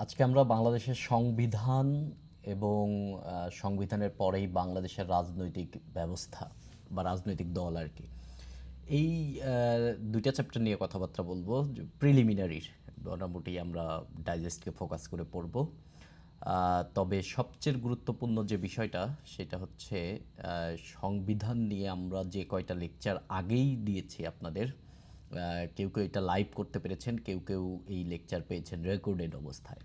আজকে আমরা বাংলাদেশের সংবিধান এবং সংবিধানের পরেই বাংলাদেশের রাজনৈতিক ব্যবস্থা বা রাজনৈতিক দল আর কি এই দুইটা চ্যাপ্টার নিয়ে কথাবার্তা বলবো। প্রিলিমিনারির মোটামুটি আমরা ডাইজেস্টকে ফোকাস করে পড়ব। তবে সবচেয়ে গুরুত্বপূর্ণ যে বিষয়টা সেটা হচ্ছে সংবিধান নিয়ে আমরা যে কয়টা লেকচার আগেই দিয়েছি আপনাদের, কেউ কেউ এটা লাইভ করতে পেরেছেন, কেউ কেউ এই লেকচার পেয়েছেন রেকর্ডেড অবস্থায়।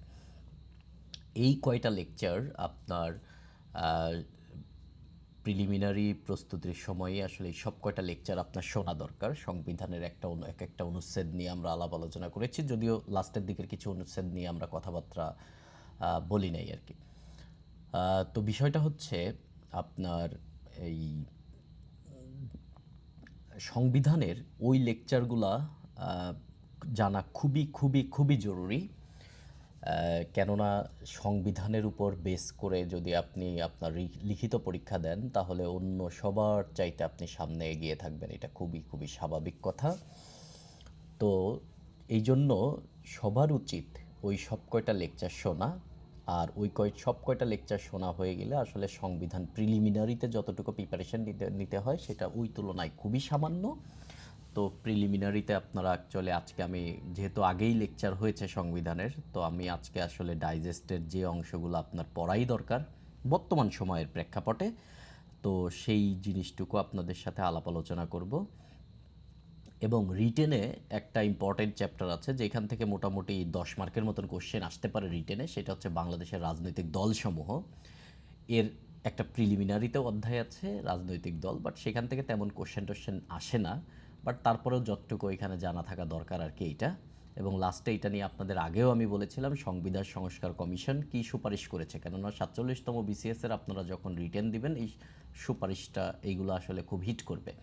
এই কয়টা লেকচার আপনার প্রিলিমিনারি প্রস্তুতির সময়ে আসলে এই সব কয়টা লেকচার আপনার শোনা দরকার। সংবিধানের এক একটা অনুচ্ছেদ নিয়ে আমরা আলাপ আলোচনা করেছি, যদিও লাস্টের দিকের কিছু অনুচ্ছেদ নিয়ে আমরা কথাবার্তা বলি নাই আর কি। তো বিষয়টা হচ্ছে আপনার এই সংবিধানের ওই লেকচারগুলা জানা খুবই খুবই খুবই জরুরি। কেননা সংবিধানের উপর বেস করে যদি আপনি আপনার লিখিত পরীক্ষা দেন তাহলে অন্য সবার চাইতে আপনি সামনে এগিয়ে থাকবেন, এটা খুবই খুবই স্বাভাবিক কথা। তো এই জন্য সবার উচিত ওই সব কয়টা লেকচার শোনা। আর ওই সব কয়টা লেকচার শোনা হয়ে গেলে আসলে সংবিধান প্রিলিমিনারিতে যতটুকু প্রিপারেশন নিতে নিতে হয় সেটা ওই তুলনায় খুবই সামান্য। তো প্রিলিমিনারিতে আপনারা অ্যাকচুয়ালি আজকে আমি যেহেতু আগেই লেকচার হয়েছে সংবিধানের, তো আমি আজকে আসলে ডাইজেস্টের যে অংশগুলো আপনার পড়াই দরকার বর্তমান সময়ের প্রেক্ষাপটে, তো সেই জিনিসটুকু আপনাদের সাথে আলাপ আলোচনা করব। এবং রিটেনে একটা ইম্পর্টেন্ট চ্যাপ্টার আছে যেখান থেকে মোটামুটি 10 মার্কের মতন কোশ্চেন আসতে পারে রিটেনে, সেটা হচ্ছে বাংলাদেশের রাজনৈতিক দলসমূহ। এর একটা প্রিলিমিনারিতেও অধ্যায় আছে রাজনৈতিক দল, বাট সেখান থেকে তেমন কোশ্চেন আসে না। বাট তারপরেও যতটুকু এখানে জানা থাকা দরকার আর কি এইটা। এবং লাস্টে এটা নিয়ে আপনাদের আগেও আমি বলেছিলাম সংবিধান সংস্কার কমিশন কি সুপারিশ করেছে, কেননা 47তম বিসিএসের আপনারা যখন রিটেন দিবেন এই সুপারিশটা এইগুলো আসলে খুব হিট করবে।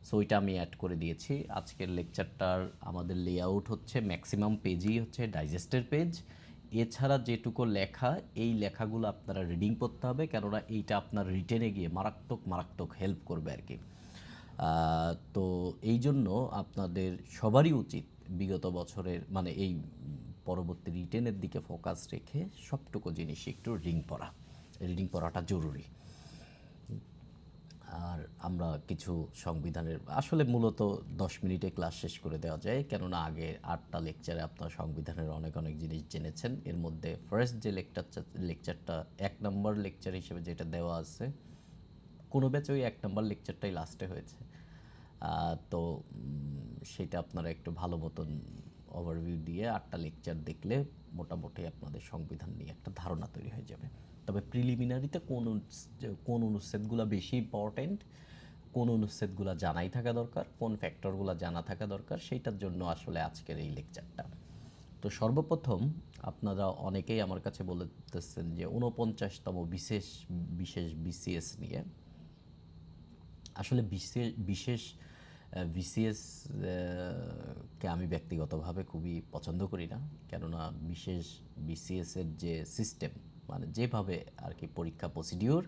সো ওইটা আমি অ্যাড করে দিয়েছি। আজকের লেকচারটার আমাদের লেআউট হচ্ছে ম্যাক্সিমাম পেজই হচ্ছে ডাইজেস্টের পেজ। এছাড়া যেটুকু লেখা, এই লেখাগুলো আপনারা রিডিং করতে হবে, কেননা এইটা আপনার রিটেনে গিয়ে মারাত্মক মারাত্মক হেল্প করবে আর কি। তো এই জন্য আপনাদের সবারই উচিত বিগত বছরের মানে এই পরবর্তী রিটেনের দিকে ফোকাস রেখে সবটুকু জিনিস একটু রিডিং পড়াটা জরুরি। আর আমরা কিছু সংবিধানের আসলে মূলত 10 মিনিটে ক্লাস শেষ করে দেওয়া যায়, কেননা আগে 8টা লেকচারে আপনার সংবিধানের অনেক অনেক জিনিস জেনেছেন। এর মধ্যে ফার্স্ট যে লেকচারটা 1 নম্বর লেকচার হিসেবে যেটা দেওয়া আছে, কোনো ব্যাচে ওই 1 নম্বর লেকচারটাই লাস্টে হয়েছে। তো সেটা আপনারা একটু ভালো মতন ওভারভিউ দিয়ে 8টা লেকচার দেখলে মোটামুটি আপনাদের সংবিধান নিয়ে একটা ধারণা তৈরি হয়ে যাবে। তবে প্রিলিমিনারিতে কোন অনুচ্ছেদগুলো বেশি ইম্পর্ট্যান্ট, কোন অনুচ্ছেদগুলো জানাই থাকা দরকার, কোন ফ্যাক্টরগুলো জানা থাকা দরকার, সেইটার জন্য আসলে আজকের এই লেকচারটা। তো সর্বপ্রথম আপনারা অনেকেই আমার কাছে বলতেছেন যে 49তম বিশেষ বিশেষ বিসিএস নিয়ে। আসলে বিশেষ বিসিএস কে আমি ব্যক্তিগতভাবে খুবই পছন্দ করি না, কেননা বিশেষ বিসিএসের যে সিস্টেম মানে যেভাবে আর কি পরীক্ষা প্রসিডিওর,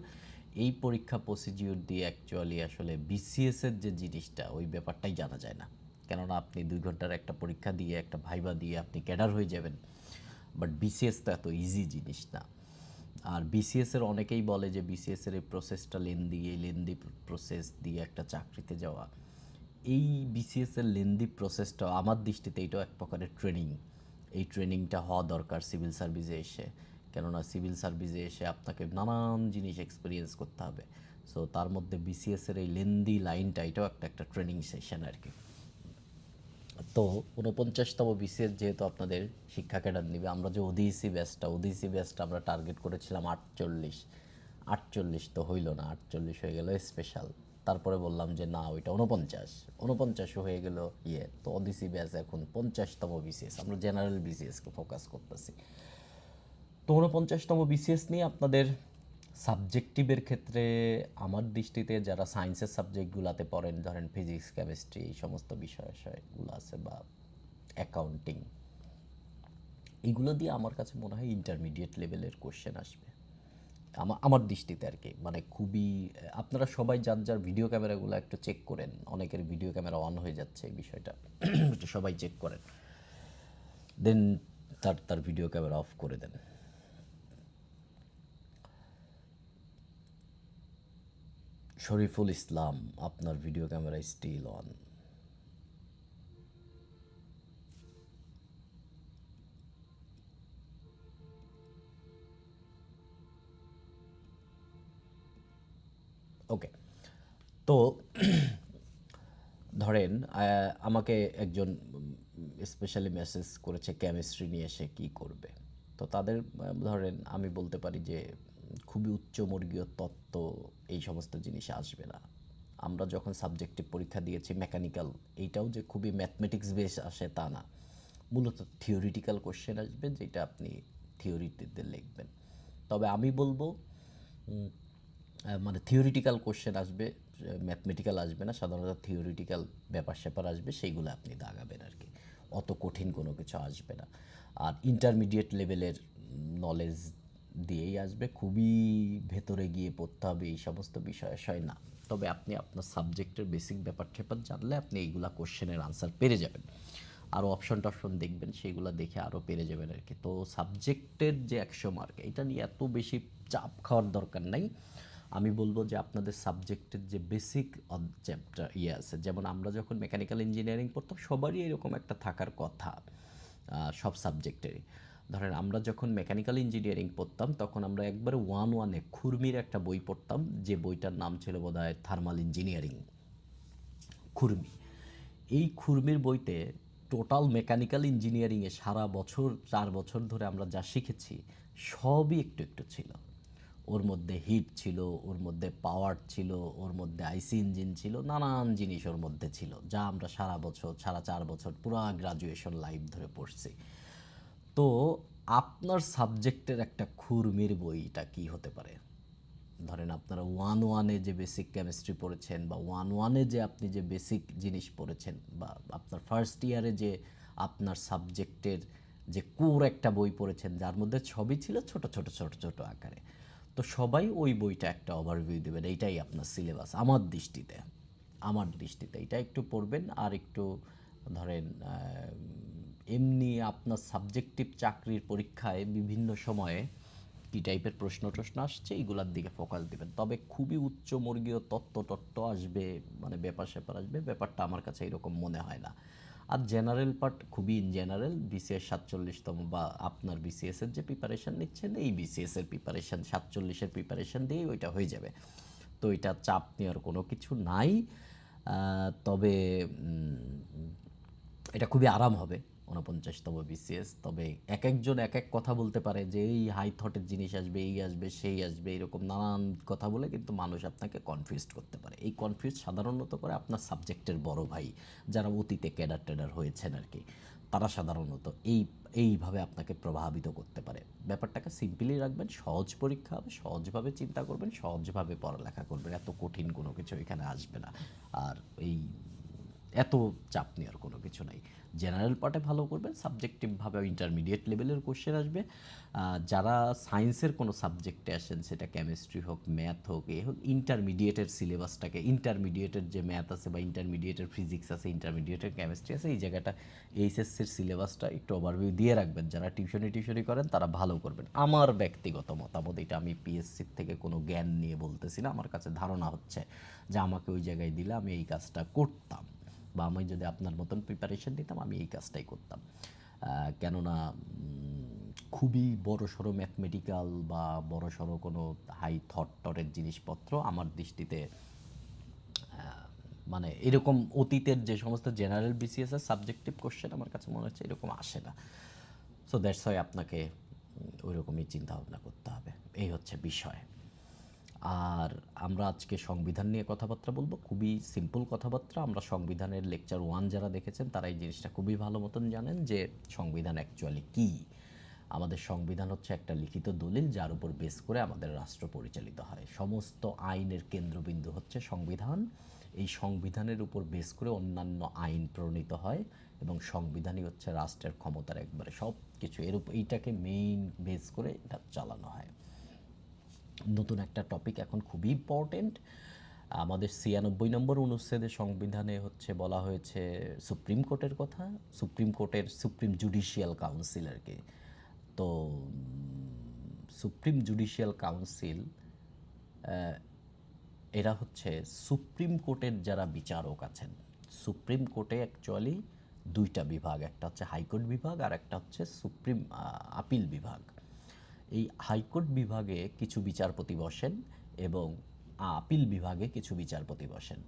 এই পরীক্ষা প্রসিডিওর দিয়ে অ্যাকচুয়ালি আসলে বিসিএসের যে জিনিসটা ওই ব্যাপারটাই জানা যায় না। কেননা আপনি 2 ঘন্টার একটা পরীক্ষা দিয়ে একটা ভাইবা দিয়ে আপনি ক্যাডার হয়ে যাবেন, বাট বিসিএস তো এত ইজি জিনিস না। আর বিসিএসের অনেকেই বলে যে বিসিএসের এই প্রসেসটা লেন্দি, এই লেন্দি প্রসেস দিয়ে একটা চাকরিতে যাওয়া। এই বিসিএসের লেন্দি প্রসেসটা আমার দৃষ্টিতে এটাও এক প্রকারের ট্রেনিং। এই ট্রেনিংটা হওয়া দরকার সিভিল সার্ভিসে এসে, কেননা সিভিল সার্ভিসে এসে আপনাকে নানান জিনিস এক্সপিরিয়েন্স করতে হবে। সো তার মধ্যে বিসিএসের এই লেন্দি লাইনটা এটাও একটা ট্রেনিং সেশন আর কি। তো 49তম বিসিএস যেহেতু আপনাদের শিক্ষা ক্যাডার নেবে, আমরা যে ওডিসি ব্যাচটা আমরা টার্গেট করেছিলাম 48। 48 তো হইল না, 48 হয়ে গেল স্পেশাল। তারপরে বললাম যে না ওইটা 49 হয়ে গেল তো ওডিসি ব্যাচ এখন 50তম বিসিএস, আমরা জেনারেল বিসিএসকে ফোকাস করতেছি। তো 49তম বিসিএস নিয়ে আপনাদের সাবজেক্টিভের ক্ষেত্রে আমার দৃষ্টিতে যারা সায়েন্সের সাবজেক্টগুলোতে পড়েন, ধরেন ফিজিক্স কেমিস্ট্রি এই সমস্ত বিষয়গুলো আছে বা অ্যাকাউন্টিং, এগুলো দিয়ে আমার কাছে মনে হয় ইন্টারমিডিয়েট লেভেলের কোশ্চেন আসবে আমার দৃষ্টিতে আর কি। মানে খুবই আপনারা সবাই যার যার ভিডিও ক্যামেরাগুলো একটু চেক করেন, অনেকের ভিডিও ক্যামেরা অন হয়ে যাচ্ছে, এই বিষয়টা একটু সবাই চেক করেন। দেন তার তার ভিডিও ক্যামেরা অফ করে দেন। শরীফুল ইসলাম, আপনার ভিডিও ক্যামেরা স্টিল অন। ওকে, তো ধরেন আমাকে একজন স্পেশালি মেসেজ করেছে কেমিস্ট্রি নিয়ে সে কী করবে। তো তাদের ধরেন আমি বলতে পারি যে খুবই উচ্চমর্গীয় তত্ত্ব এই সমস্ত জিনিস আসবে না। আমরা যখন সাবজেক্টিভ পরীক্ষা দিয়েছি মেকানিক্যাল, এইটাও যে খুবই ম্যাথমেটিক্স বেস আসে তা না, মূলত থিওরিটিক্যাল কোশ্চেন আসবে যেটা আপনি থিওরিতে লিখবেন। তবে আমি বলবো মানে থিওরিটিক্যাল কোশ্চেন আসবে, ম্যাথমেটিক্যাল আসবে না, সাধারণত থিওরিটিক্যাল ব্যাপার স্যাপার আসবে, সেইগুলো আপনি দাগাবেন আর কি, অত কঠিন কোনো কিছু আসবে না। আর ইন্টারমিডিয়েট লেভেলের নলেজ দিয়েই আসবে, খুবই ভেতরে গিয়ে পড়তে হবে এই সমস্ত বিষয় না। তবে আপনি আপনার সাবজেক্টের বেসিক ব্যাপার ট্যাপার জানলে আপনি এইগুলা কোশ্চেনের আনসার পেরে যাবেন। আরও অপশন টপশন দেখবেন, সেইগুলো দেখে আরও পেরে যাবেন আর কি। তো সাবজেক্টের যে 100 মার্ক, এটা নিয়ে এত বেশি চাপ খাওয়ার দরকার নাই। আমি বলবো যে আপনাদের সাবজেক্টের যে বেসিক চ্যাপ্টার আছে, যেমন আমরা যখন মেকানিক্যাল ইঞ্জিনিয়ারিং পড়তাম সবারই এরকম একটা থাকার কথা, সব সাবজেক্টেরই। ধরেন আমরা যখন মেকানিক্যাল ইঞ্জিনিয়ারিং পড়তাম তখন আমরা একবারে ওয়ান ওয়ানে খুরমির একটা বই পড়তাম, যে বইটার নাম ছিল বোধহয় থার্মাল ইঞ্জিনিয়ারিং, খুরমি। এই খুরমির বইতে টোটাল মেকানিক্যাল ইঞ্জিনিয়ারিংয়ে সারা বছর 4 বছর ধরে আমরা যা শিখেছি সবই একটু একটু ছিল। ওর মধ্যে হিট ছিল, ওর মধ্যে পাওয়ার ছিল, ওর মধ্যে আইসি ইঞ্জিন ছিল, নানান জিনিস ওর মধ্যে ছিল, যা আমরা সারা বছর, সারা 4 বছর পুরা গ্রাজুয়েশন লাইফ ধরে পড়ছি। তো আপনার সাবজেক্টের একটা খুরমির বইটা কি হতে পারে? ধরেন আপনারা ওয়ান ওয়ানে যে বেসিক কেমিস্ট্রি পড়েছেন, বা ওয়ান ওয়ানে যে আপনি যে বেসিক জিনিস পড়েছেন, বা আপনার ফার্স্ট ইয়ারে যে আপনার সাবজেক্টের যে কোর একটা বই পড়েছেন যার মধ্যে সবই ছিল ছোট ছোট ছোট ছোট আকারে, তো সবাই ওই বইটা একটা ওভারভিউ দেবেন, এইটাই আপনার সিলেবাস আমার দৃষ্টিতে এটা একটু পড়বেন। আর একটু ধরেন এমনি আপনার সাবজেক্টিভ চাকরির পরীক্ষায় বিভিন্ন সময়ে কী টাইপের প্রশ্ন টশ্ন আসছে এইগুলোর দিকে ফোকাস দিবেন। তবে খুবই উচ্চমর্গীয় তত্ত্ব আসবে, মানে ব্যাপার স্যাপার আসবে, ব্যাপারটা আমার কাছে এরকম মনে হয় না। আর জেনারেল পার্ট খুবই ইন জেনারেল, বিসিএস 47তম বা আপনার বিসিএসের যে প্রিপারেশান নিচ্ছেন এই বিসিএসের প্রিপারেশান 47-এর প্রিপারেশান দিয়েই ওইটা হয়ে যাবে। তো এটা চাপ নেওয়ার কোনো কিছু নাই। তবে এটা খুবই আরাম হবে 49তম বিসিএস। তবে এক একজন এক এক কথা বলতে পারে যে এই হাই থটের জিনিস আসবে, এই আসবে, সেই আসবে, এরকম নানান কথা বলে কিন্তু মানুষ আপনাকে কনফিউজড করতে পারে। এই কনফিউজ সাধারণত করে আপনার সাবজেক্টের বড় ভাই, যারা অতীতে ক্যাডার টেডার হয়েছেন আর কি, তারা সাধারণত এইভাবে আপনাকে প্রভাবিত করতে পারে। ব্যাপারটাকে সিম্পলি রাখবেন, সহজ পরীক্ষা হবে, সহজভাবে চিন্তা করবেন, সহজভাবে পড়ালেখা করবেন, এত কঠিন কোনো কিছু এখানে আসবে না। আর এই এত চাপ নেওয়ার কোনো কিছু নাই। জেনারেল পার্টে ভালো করবেন, সাবজেক্টিভভাবে ইন্টারমিডিয়েট লেভেলের কোশ্চেন আসবে। যারা সায়েন্সের কোনো সাবজেক্টে আসেন, সেটা কেমিস্ট্রি হোক, ম্যাথ হোক, এ হোক, ইন্টারমিডিয়েটের সিলেবাসটাকে, ইন্টারমিডিয়েটের যে ম্যাথ আছে বা ইন্টারমিডিয়েটের ফিজিক্স আছে, ইন্টারমিডিয়েটের কেমিস্ট্রি আছে, এই জায়গাটা এইচএসসির সিলেবাসটা একটু ওভারভিউ দিয়ে রাখবেন। যারা টিউশনি করেন তারা ভালো করবেন। আমার ব্যক্তিগত মতামত এটা, আমি পিএসসির থেকে কোনো জ্ঞান নিয়ে বলতেছি না, আমার কাছে ধারণা হচ্ছে যে আমাকে ওই জায়গায় দিলে আমি এই কাজটা করতাম, বা আমি যদি আপনার মতন প্রিপারেশন নিতাম আমি এই কাজটাই করতাম। কেননা খুবই বড় সড়ো ম্যাথমেটিক্যাল বা বড় সড়ো কোনো হাই থটের জিনিসপত্র আমার দৃষ্টিতে মানে এরকম অতীতের যে সমস্ত জেনারেল বিসিএস এর সাবজেক্টিভ কোশ্চেন আমার কাছে মনে হচ্ছে এরকম আসে না। সো দ্যাটস ওয়াই আপনাকে ওই রকমই চিন্তা ভাবনা করতে হবে, এই হচ্ছে বিষয়। আর আমরা আজকে সংবিধান নিয়ে কথাবার্তা বলবো, খুবই সিম্পল কথাবার্তা। আমরা সংবিধানের লেকচার 1 যারা দেখেছেন তারা এই জিনিসটা খুবই ভালো মতন জানেন যে সংবিধান অ্যাকচুয়ালি কী। আমাদের সংবিধান হচ্ছে একটা লিখিত দলিল যার উপর বেস করে আমাদের রাষ্ট্র পরিচালিত হয়। সমস্ত আইনের কেন্দ্রবিন্দু হচ্ছে সংবিধান। এই সংবিধানের উপর বেস করে অন্যান্য আইন প্রণীত হয় এবং সংবিধানই হচ্ছে রাষ্ট্রের ক্ষমতার একবারে সব কিছু, এর উপর এইটাকে মেইন বেস করে এটা চালানো হয়। নতুন একটা টপিক এখন খুবই ইম্পর্টেন্ট, আমাদের 96 নম্বর অনুচ্ছেদে সংবিধানে হচ্ছে বলা হয়েছে সুপ্রিম কোর্টের কথা, সুপ্রিম কোর্টের সুপ্রিম জুডিশিয়াল কাউন্সিল আর কি। তো সুপ্রিম জুডিশিয়াল কাউন্সিল এরা হচ্ছে সুপ্রিম কোর্টের যারা বিচারক আছেন। সুপ্রিম কোর্টে অ্যাকচুয়ালি দুইটা বিভাগ, একটা হচ্ছে হাইকোর্ট বিভাগ আর একটা হচ্ছে সুপ্রিম আপিল বিভাগ। এই হাইকোর্ট বিভাগে কিছু বিচারপতি বসেন এবং আপিল বিভাগে কিছু বিচারপতি বসেন।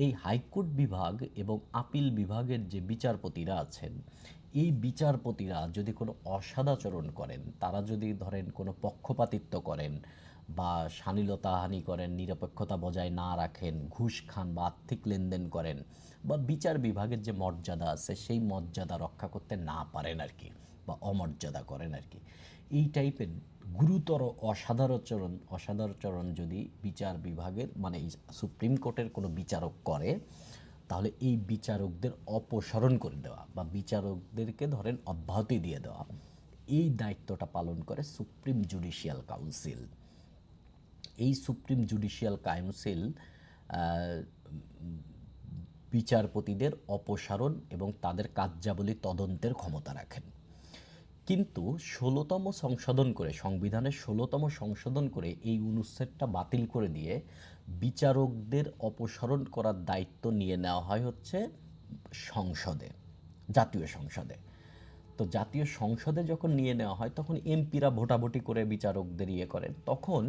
এই হাইকোর্ট বিভাগ এবং আপিল বিভাগের যে বিচারপতিরা আছেন, এই বিচারপতিরা যদি কোনো অসদাচরণ করেন, তারা যদি ধরেন কোনো পক্ষপাতিত্ব করেন বা শালীনতাহানি করেন, নিরপেক্ষতা বজায় না রাখেন, ঘুষ খান বা আর্থিক লেনদেন করেন, বা বিচার বিভাগের যে মর্যাদা আছে সেই মর্যাদা রক্ষা করতে না পারেন আর কি, বা অমর্যাদা করেন আর কি, এই টাইপের গুরুতর অসাধারণ যদি বিচার বিভাগের মানে সুপ্রিম কোর্টের কোনো বিচারক করে, তাহলে এই বিচারকদের অপসারণ করে দেওয়া বা বিচারকদেরকে ধরেন অব্যাহতি দিয়ে দেওয়া, এই দায়িত্বটা পালন করে সুপ্রিম জুডিশিয়াল কাউন্সিল। এই সুপ্রিম জুডিশিয়াল কাউন্সিল বিচারপতিদের অপসারণ এবং তাদের কার্যাবলী তদন্তের ক্ষমতা রাখেন। কিন্তু 16তম সংশোধন করে, সংবিধানের 16তম সংশোধন করে এই অনুচ্ছেদটা বাতিল করে দিয়ে বিচারকদের অপসারণ করার দায়িত্ব নিয়ে নেওয়া হয় হচ্ছে সংসদে, জাতীয় সংসদে। তো জাতীয় সংসদে যখন নিয়ে নেওয়া হয় তখন এমপিরা ভোটাভুটি করে বিচারকদের ইয়ে করেন। তখন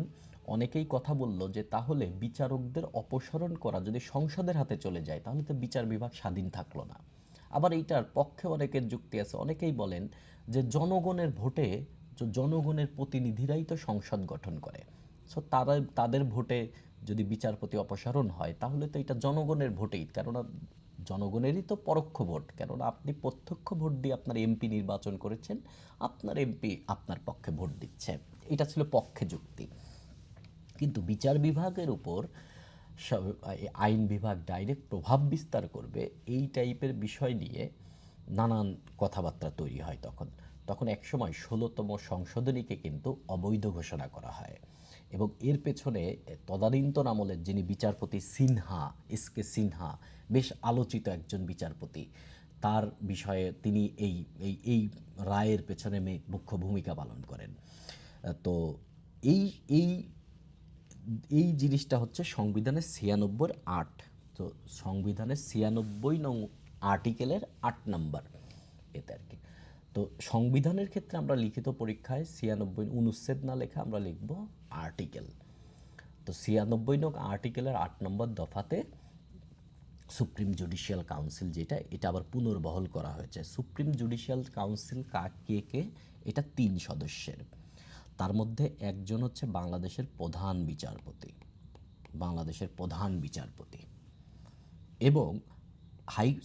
অনেকেই কথা বলল যে তাহলে বিচারকদের অপসারণ করা যদি সংসদের হাতে চলে যায় তাহলে তো বিচার বিভাগ স্বাধীন থাকলো না। আবার এইটার পক্ষে অনেকের যুক্তি আছে, অনেকেই বলেন যে জনগণের ভোটে, জনগণের প্রতিনিধিরাই তো সংসদ গঠন করে, সো তাদের ভোটে যদি বিচারপতি অপসারণ হয় তাহলে তো এটা জনগণের ভোটেই, কেননা জনগণেরই তো পরোক্ষ ভোট, কেননা আপনি প্রত্যক্ষ ভোট দিয়ে আপনার এমপি নির্বাচন করেছেন, আপনার এমপি আপনার পক্ষে ভোট দিচ্ছে। এটা ছিল পক্ষে যুক্তি। কিন্তু বিচার বিভাগের উপর আইন বিভাগ ডাইরেক্ট প্রভাব বিস্তার করবে, এই টাইপের বিষয় নিয়ে নানান কথাবার্তা তৈরি হয়। তখন একসময় 16তম সংশোধনীকে কিন্তু অবৈধ ঘোষণা করা হয় এবং এর পেছনে তদানীন্তন আমলের যিনি বিচারপতি সিনহা, এস.কে. সিনহা, বেশ আলোচিত একজন বিচারপতি, তার বিষয়ে তিনি এই এই এই রায়ের পেছনে মুখ্য ভূমিকা পালন করেন। তো এই এই এই জিনিসটা হচ্ছে সংবিধানের 96(8)। তো সংবিধানের 96 নং আর্টিকেলের 8 নাম্বার এতে আর কি। তো সংবিধানের ক্ষেত্রে আমরা লিখিত পরীক্ষায় 96 অনুচ্ছেদ না লেখা আমরা লিখব আর্টিকেল। তো 96 নং আর্টিকেলের 8 নম্বর দফাতে সুপ্রিম জুডিশিয়াল কাউন্সিল যেটা, এটা আবার পুনর্বহাল করা হয়েছে। সুপ্রিম জুডিশিয়াল কাউন্সিল কে, এটা 3 সদস্যের। তার মধ্যে একজন হচ্ছে বাংলাদেশের প্রধান বিচারপতি এবং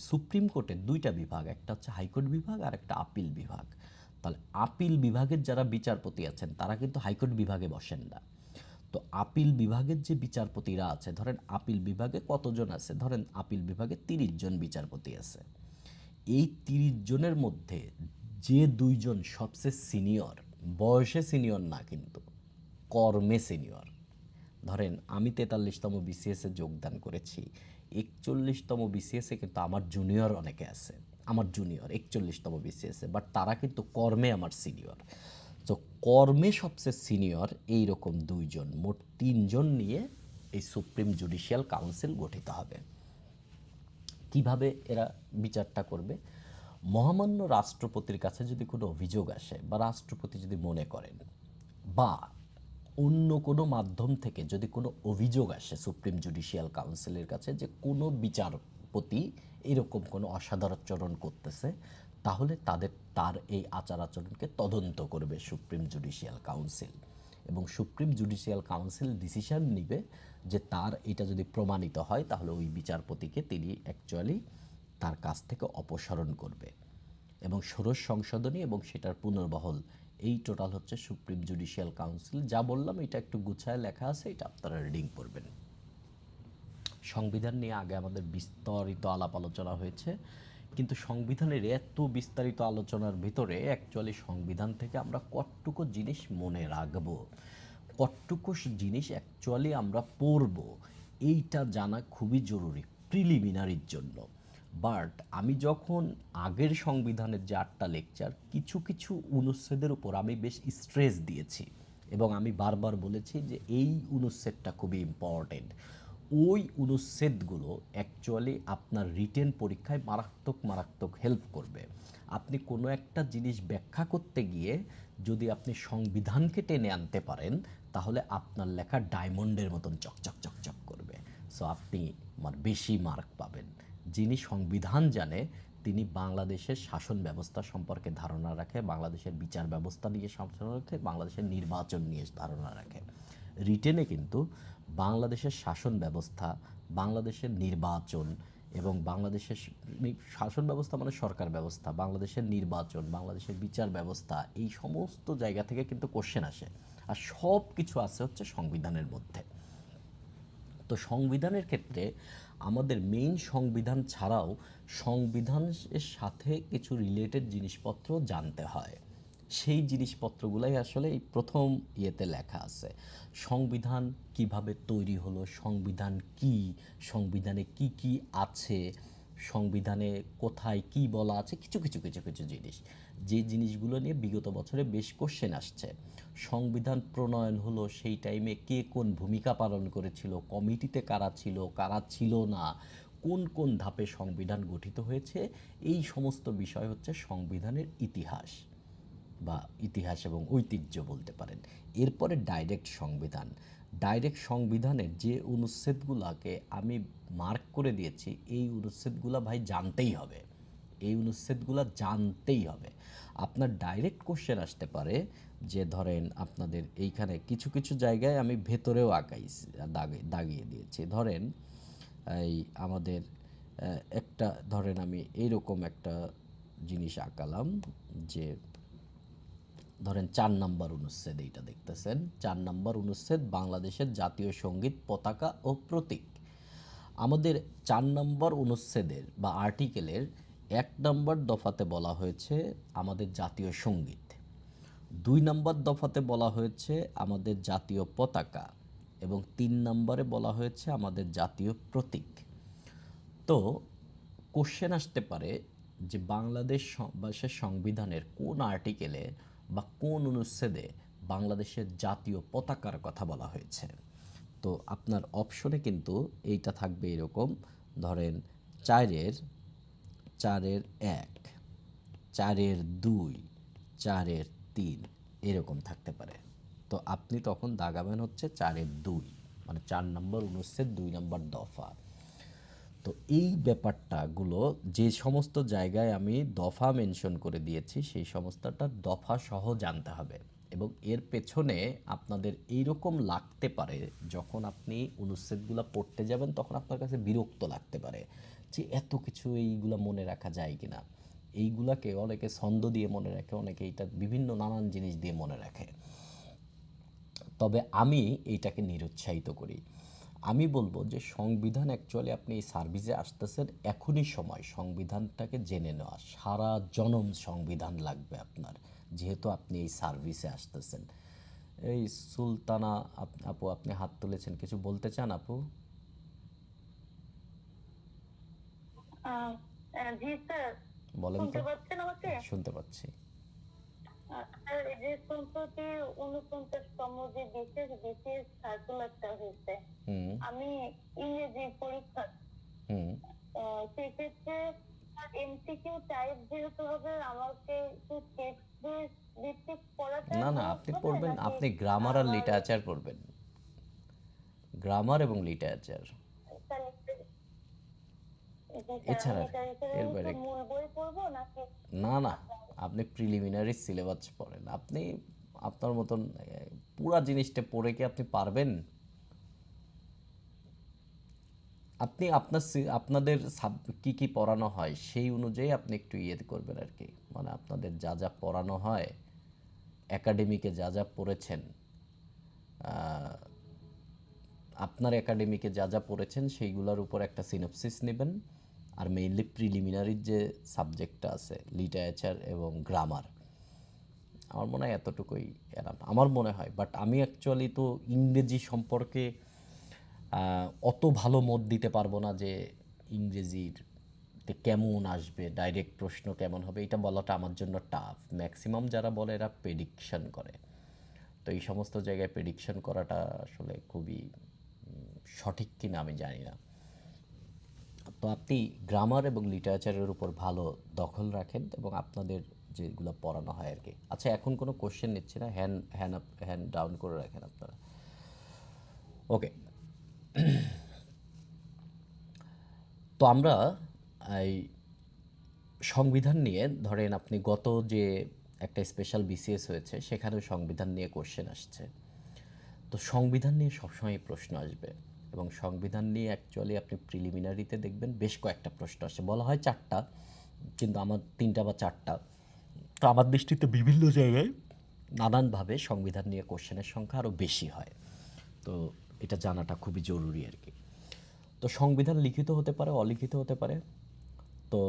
সুপ্রিম কোর্টের দুইটা বিভাগ, একটা হচ্ছে হাইকোর্ট বিভাগ আর একটা আপিল বিভাগ। তাহলে আপিল বিভাগের যারা বিচারপতি আছেন তারা কিন্তু হাইকোর্ট বিভাগে বসেন না। তো আপিল বিভাগের যে বিচারপতিরা আছে, ধরেন আপিল বিভাগে কতজন আছে, ধরেন আপিল বিভাগে 30 জন বিচারপতি আছে। এই 30 জনের মধ্যে যে দুইজন সবচেয়ে সিনিয়র, বয়সে সিনিয়র না কিন্তু কর্মে সিনিয়র, ধরেন আমি 43তম বিসিএসে যোগদান করেছি, 41তম বিসিএসে কিন্তু আমার জুনিয়র অনেকে আছে, আমার জুনিয়র 41তম বিসিএসে, বাট তারা কিন্তু কর্মে আমার সিনিয়র। তো কর্মে সবচেয়ে সিনিয়র এইরকম দুইজন, মোট 3 জন নিয়ে এই সুপ্রিম জুডিশিয়াল কাউন্সিল গঠিত হবে। কিভাবে এরা বিচারটা করবে? মহামান্য রাষ্ট্রপতির কাছে যদি কোনো অভিযোগ আসে বা রাষ্ট্রপতি যদি মনে করেন বা অন্য কোনো মাধ্যম থেকে যদি কোনো অভিযোগ আসে সুপ্রিম জুডিশিয়াল কাউন্সিলের কাছে যে কোনো বিচারপতি এরকম কোনো অসাধারণ করতেছে, তাহলে তার এই আচার আচরণকে তদন্ত করবে সুপ্রিম জুডিশিয়াল কাউন্সিল এবং সুপ্রিম জুডিশিয়াল কাউন্সিল ডিসিশন নিবে যে তার এটা যদি প্রমাণিত হয় তাহলে ওই বিচারপতিকে তিনি অ্যাকচুয়ালি তার কাছ থেকে অপসারণ করবে এবং ষোড়শ সংশোধনী এবং সেটার পুনর্বহাল, এই টোটাল হচ্ছে সুপ্রিম জুডিশিয়াল কাউন্সিল। যা বললাম এটা একটু গুছায় লেখা আছে, এটা আপনারা রিডিং করবেন। সংবিধান নিয়ে আগে আমাদের বিস্তারিত আলাপ আলোচনা হয়েছে, কিন্তু সংবিধানের এত বিস্তারিত আলোচনার ভিতরে অ্যাকচুয়ালি সংবিধান থেকে আমরা কতটুকু জিনিস মনে রাখবো, কতটুকু জিনিস অ্যাকচুয়ালি আমরা পড়ব, এইটা জানা খুবই জরুরি প্রিলিমিনারির জন্য। বাট আমি যখন আগের সংবিধানের যে ৮টা লেকচার, কিছু কিছু অনুচ্ছেদের উপর আমি বেশ স্ট্রেস দিয়েছি এবং আমি বারবার বলেছি যে এই অনুচ্ছেদটা খুবই ইম্পর্টেন্ট। ওই অনুচ্ছেদগুলো অ্যাকচুয়ালি আপনার রিটেন পরীক্ষায় মারাত্মক মারাত্মক হেল্প করবে। আপনি কোনো একটা জিনিস ব্যাখ্যা করতে গিয়ে যদি আপনি সংবিধানকে টেনে আনতে পারেন, তাহলে আপনার লেখা ডায়মন্ডের মতন চকচক চকচক করবে। সো আপনি বেশি মার্ক পাবেন। যিনি সংবিধান জানে তিনি বাংলাদেশের শাসন ব্যবস্থা সম্পর্কে ধারণা রাখে, বাংলাদেশের বিচার ব্যবস্থা নিয়ে ধারণা রাখে, বাংলাদেশের নির্বাচন নিয়ে ধারণা রাখে। রিটেনে কিন্তু বাংলাদেশের শাসন ব্যবস্থা, বাংলাদেশের নির্বাচন এবং বাংলাদেশের শাসন ব্যবস্থা মানে সরকার ব্যবস্থা, বাংলাদেশের নির্বাচন, বাংলাদেশের বিচার ব্যবস্থা, এই সমস্ত জায়গা থেকে কিন্তু কোশ্চেন আসে। আর সব কিছু আছে হচ্ছে সংবিধানের মধ্যে। তো সংবিধানের ক্ষেত্রে আমাদের মেইন সংবিধান ছাড়াও সংবিধানের সাথে কিছু রিলেটেড জিনিসপত্র জানতে হয়। সেই জিনিসপত্রগুলাই আসলে এই প্রথম ইয়েতে লেখা আছে। সংবিধান কিভাবে তৈরি হলো, সংবিধান কি, সংবিধানে কি কি আছে, সংবিধানে কোথায় কি বলা আছে, কিছু কিছু কিছু কিছু জিনিস, যে জিনিসগুলো নিয়ে বিগত বছরে বেশ কোশ্চেন আসছে। সংবিধান প্রণয়ন হলো সেই টাইমে কে কোন ভূমিকা পালন করেছিল, কমিটিতে কারা ছিল কারা ছিল না, কোন কোন ধাপে সংবিধান গঠিত হয়েছে, এই সমস্ত বিষয় হচ্ছে সংবিধানের ইতিহাস বা ইতিহাস এবং ঐতিহ্য বলতে পারেন। এরপরে ডাইরেক্ট সংবিধান। ডাইরেক্ট সংবিধানের যে অনুচ্ছেদগুলোকে আমি মার্ক করে দিয়েছি, এই অনুচ্ছেদগুলো ভাই জানতেই হবে, এই অনুচ্ছেদগুলো জানতেই হবে। আপনার ডাইরেক্ট কোশ্চেন আসতে পারে যে ধরেন আপনাদের এইখানে কিছু কিছু জায়গায় আমি ভেতরেও আঁকাইছি, দাগিয়ে দিয়েছি। ধরেন এই আমাদের একটা ধরেন আমি এইরকম একটা জিনিস আঁকালাম যে ধরেন ৪ নম্বর অনুচ্ছেদ, এইটা দেখতেছেন ৪ নম্বর অনুচ্ছেদ বাংলাদেশের জাতীয় সঙ্গীত, পতাকা ও প্রতীক। আমাদের ৪ নম্বর অনুচ্ছেদের বা আর্টিকেলের ১ নম্বর দফাতে বলা হয়েছে আমাদের জাতীয় সঙ্গীত, ২ নম্বর দফাতে বলা হয়েছে আমাদের জাতীয় পতাকা এবং ৩ নম্বরে বলা হয়েছে আমাদের জাতীয় প্রতীক। তো কোশ্চেন আসতে পারে যে বাংলাদেশের সংবিধানের কোন আর্টিকেলে বা কোন অনুচ্ছেদে বাংলাদেশের জাতীয় পতাকার কথা বলা হয়েছে। তো আপনার অপশনে কিন্তু এইটা থাকবে এরকম, ধরেন ৪-১, ৪-২, ৪-৩ এরকম থাকতে পারে। তো আপনি তখন দাগাবেন হচ্ছে ৪-২, মানে ৪ নম্বর অনুচ্ছেদ ২ নম্বর দফা। তো এই ব্যাপারটাগুলো যে সমস্ত জায়গায় আমি দফা মেনশন করে দিয়েছি সেই সমস্তটা দফা সহ জানতে হবে। এবং এর পেছনে আপনাদের এইরকম লাগতে পারে, যখন আপনি অনুচ্ছেদগুলো পড়তে যাবেন তখন আপনার কাছে বিরক্ত লাগতে পারে যে এত কিছু এইগুলা মনে রাখা যায় কিনা। এইগুলাকে অনেকে ছন্দ দিয়ে মনে রাখে, অনেকে এইটা বিভিন্ন নানান জিনিস দিয়ে মনে রাখে। তবে আমি এইটাকে নিরুৎসাহিত করি। আমি বলবো যে সংবিধান অ্যাকচুয়ালি আপনি এই সার্ভিসে আসতেছেন, এখনই সময় সংবিধানটাকে জেনে নেওয়া। সারা জনম সংবিধান লাগবে আপনার, যেহেতু আপনি এই সার্ভিসে আসতেছেন। এই সুলতানা আপু, আপনি হাত তুলেছেন, কিছু বলতে চান আপু? আহ, জি স্যার, বলেন তো। শুনতে পাচ্ছেন আমাকে? শুনতে পাচ্ছি। স্যার, এই যে সম্প্রতি 49তম যে বিশেষ বিশেষ সার্কুলারটা হয়েছে, হুম। আমি ইংরেজি পরীক্ষা হুম। সেক্ষেত্রে এমসিকিউ টাইপ যেহেতু হবে, আমাকে একটু টেক্সট ভিত্তিক পড়াটাই না না, সহজ আপনি হবে পড়বেন, নাকি আপনি গ্রামার আর আমার লিটারেচার পড়বেন, গ্রামার এবং লিটারেচার তাহলে জি স্যার, আমি এছাড়া এর লিটারেচারের কি বাইরে। মূল বই পড়বো নাকি না না, আপনার? আপনি প্রিলিমিনারি সিলেবাস পড়েন। আপনি আপনার মতন পুরা জিনিসটা পড়ে কি আপনি পারবেন? আপনি আপনাদের কি কি পড়ানো হয় সেই অনুযায়ী আপনি একটু ইয়ে করবেন আর কি। মানে আপনাদের যা যা পড়ানো হয়, একাডেমিকে যা যা পড়েছেন, আপনার একাডেমিকে যা যা পড়েছেন সেইগুলোর উপর একটা সিনপসিস নেবেন। আর মেইনলি প্রিলিমিনারির যে সাবজেক্টটা আছে লিটারেচার এবং গ্রামার, আমার মনে হয় এতটুকুই এনাফ আমার মনে হয়। বাট আমি অ্যাকচুয়ালি তো ইংরেজি সম্পর্কে অত ভালো মত দিতে পারবো না যে ইংরেজির তে কেমন আসবে, ডাইরেক্ট প্রশ্ন কেমন হবে, এটা বলাটা আমার জন্য টাফ। ম্যাক্সিমাম যারা বলে এরা প্রেডিকশন করে। তো এই সমস্ত জায়গায় প্রেডিকশন করাটা আসলে খুবই সঠিক কিনা আমি জানি না। তো আপনি গ্রামার এবং লিটারেচারের উপর ভালো দখল রাখেন এবং আপনাদের যেগুলো পড়ানো হয় আর কি। আচ্ছা, এখন কোনো কোশ্চেন নিচ্ছি না, হ্যান্ড ডাউন করে রাখেন আপনারা। ওকে, তো আমরা এই সংবিধান নিয়ে ধরেন আপনি গত যে একটা স্পেশাল বিসিএস হয়েছে সেখানেও সংবিধান নিয়ে কোশ্চেন আসছে। তো সংবিধান নিয়ে সবসময় প্রশ্ন আসবে এবং সংবিধান নিয়ে অ্যাকচুয়ালি আপনি প্রিলিমিনারিতে দেখবেন বেশ কয়েকটা প্রশ্ন আসে, বলা হয় চারটা, কিন্তু আমার তিনটা বা চারটা। তো আমার দৃষ্টিতে বিভিন্ন জায়গায় নানানভাবে সংবিধান নিয়ে কোশ্চেনের সংখ্যা আরও বেশি হয়। তো এটা জানাটা খুবই জরুরি আর কি। তো সংবিধান লিখিত হতে পারে, অলিখিত হতে পারে। তো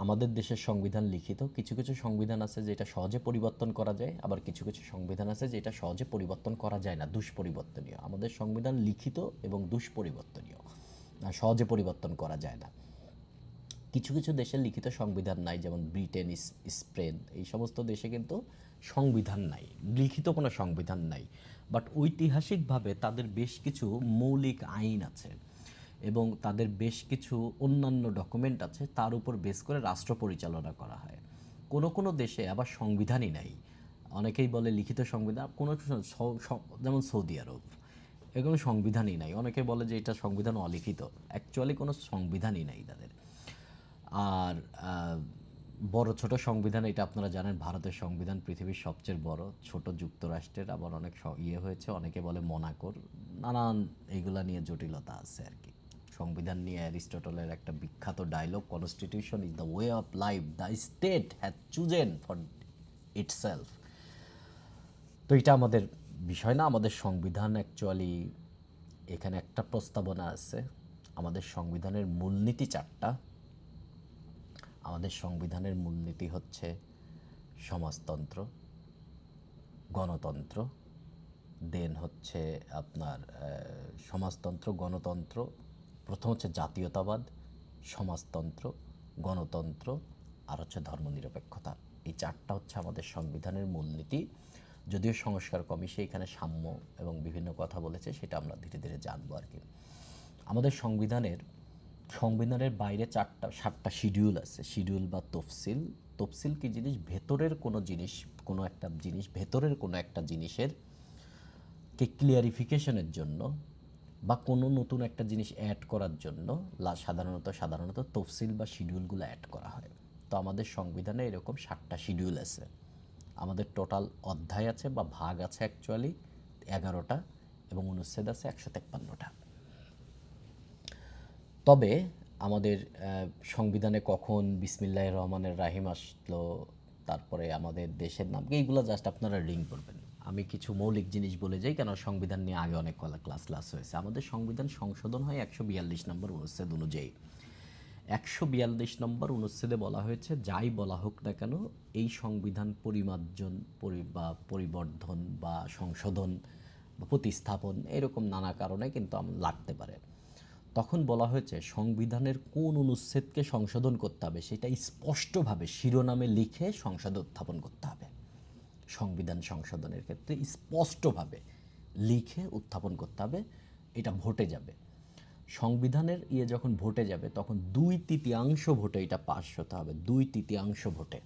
আমাদের দেশের সংবিধান লিখিত, কিছু কিছু সংবিধান আছে যেটা সহজে পরিবর্তন করা যায়, আবার কিছু কিছু সংবিধান আছে যেটা সহজে পরিবর্তন করা যায় না, দুষ্পরিবর্তনীয়। আমাদের সংবিধান লিখিত এবং দুষ্পরিবর্তনীয়, সহজে পরিবর্তন করা যায় না। কিছু কিছু দেশের লিখিত সংবিধান নাই, যেমন ব্রিটেন, স্পেন, এই সমস্ত দেশে কিন্তু সংবিধান নাই, লিখিত কোনো সংবিধান নাই, বাট ঐতিহাসিকভাবে তাদের বেশ কিছু মৌলিক আইন আছে এবং তাদের বেশ কিছু অন্যান্য ডকুমেন্ট আছে, তার উপর বেস করে রাষ্ট্র পরিচালনা করা হয়। কোনো কোনো দেশে আবার সংবিধানই নাই, অনেকেই বলে লিখিত সংবিধান, কোনো যেমন সৌদি আরব, এগুলো সংবিধানই নাই, অনেকে বলে যে এটা সংবিধান অলিখিত, অ্যাকচুয়ালি কোনো সংবিধানই নাই তাদের। আর বড় ছোট সংবিধান, এটা আপনারা জানেন, ভারতের সংবিধান পৃথিবীর সবচেয়ে বড়, ছোট যুক্তরাষ্ট্রের আবার অনেক ইয়ে হয়েছে, অনেকে বলে মোনাকোর, নানান এইগুলা নিয়ে জটিলতা আছে আর কি। সংবিধান নিয়ে অ্যারিস্টটলের একটা বিখ্যাত dialogue, constitution is the way of life the state has chosen for itself. তো এটা আমাদের বিষয় না, আমাদের সংবিধান অ্যাকচুয়ালি, এখানে একটা প্রস্তাবনা আছে। আমাদের সংবিধানের মূলনীতি চারটা। আমাদের সংবিধানের মূলনীতি হচ্ছে সমাজতন্ত্র, গণতন্ত্র, দেন হচ্ছে আপনার সমাজতন্ত্র, গণতন্ত্র, প্রথম হচ্ছে জাতীয়তাবাদ, সমাজতন্ত্র, গণতন্ত্র, আর হচ্ছে ধর্মনিরপেক্ষতা। এই চারটা হচ্ছে আমাদের সংবিধানের মূলনীতি। যদিও সংস্কার কমিশন এখানে সাম্য এবং বিভিন্ন কথা বলেছে, সেটা আমরা ধীরে ধীরে জানবো আর কি। আমাদের সংবিধানের বাইরে সাতটা শিডিউল আছে, শিডিউল বা তফসিল। তফসিল কি জিনিস? ভেতরের কোনো জিনিস, কোনো একটা জিনিস, ভেতরের কোনো একটা জিনিসের কে ক্লিয়ারিফিকেশনের জন্য বা কোনো নতুন একটা জিনিস অ্যাড করার জন্য সাধারণত তফসিল বা শিডিউলগুলো অ্যাড করা হয়। তো আমাদের সংবিধানে এরকম 7টা শিডিউল আছে। আমাদের টোটাল অধ্যায় আছে বা ভাগ আছে অ্যাকচুয়ালি 11টা এবং অনুচ্ছেদ আছে 153টা। তবে আমাদের সংবিধানে কখন বিসমিল্লাহির রহমানির রাহিম আসলো, তারপরে আমাদের দেশের নাম, এইগুলো জাস্ট আপনারা রিং করবেন। আমি কিছু মৌলিক জিনিস বলে যাই, কেন সংবিধান নিয়ে আগে অনেক ক্লাস হয়েছে। আমাদের সংবিধান সংশোধন হয় 142 নম্বর অনুচ্ছেদ অনুযায়ী। 142 নম্বর অনুচ্ছেদে বলা হয়েছে, যাই বলা হোক না কেন, এই সংবিধান পরিমার্জন বা পরিবর্ধন বা সংশোধন বা প্রতিস্থাপন এরকম নানা কারণে কিন্তু লাগতে পারে। তখন বলা হয়েছে সংবিধানের কোন অনুচ্ছেদকে সংশোধন করতে হবে সেটা স্পষ্টভাবে শিরোনামে লিখে সংসদে উত্থাপন করতে হবে। সংবিধান সংশোধনের ক্ষেত্রে স্পষ্টভাবে লিখে উত্থাপন করতে হবে, এটা ভোটে যাবে। সংবিধানের যখন ভোটে যাবে তখন 2/3 ভোটে এটা পাশ হতে হবে, 2/3 ভোটে।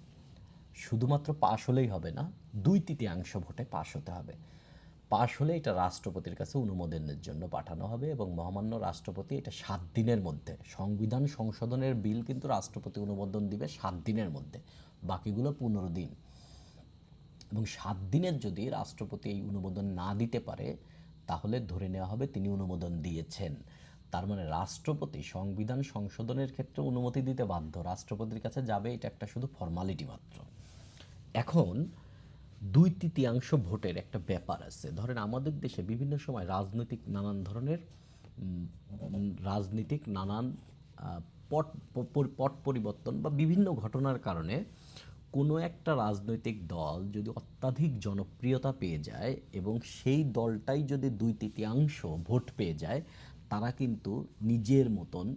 শুধুমাত্র পাশ হলেই হবে না, 2/3 ভোটে পাশ হতে হবে। পাশ হলে এটা রাষ্ট্রপতির কাছে অনুমোদনের জন্য পাঠানো হবে এবং মহামান্য রাষ্ট্রপতি এটা 7 দিনের মধ্যে, সংবিধান সংশোধনের বিল কিন্তু রাষ্ট্রপতি অনুমোদন দিবে 7 দিনের মধ্যে, বাকিগুলো 15 দিন। এবং 7 দিনের যদি রাষ্ট্রপতি এই অনুমোদন না দিতে পারে তাহলে ধরে নেওয়া হবে তিনি অনুমোদন দিয়েছেন। তার মানে রাষ্ট্রপতি সংবিধান সংশোধনের ক্ষেত্রে অনুমতি দিতে বাধ্য, রাষ্ট্রপতির কাছে যাবে, এটা একটা শুধু ফর্মালিটি মাত্র। এখন 2/3 ভোটের একটা ব্যাপার আছে। ধরেন আমাদের দেশে বিভিন্ন সময় রাজনীতিক নানান পট পরিবর্তন বা বিভিন্ন ঘটনার কারণে কোনো একটা রাজনৈতিক দল যদি অত্যাধিক জনপ্রিয়তা পেয়ে যায় এবং সেই দলটাই যদি 2/3 ভোট পেয়ে যায়, তারা কিন্তু নিজের মতন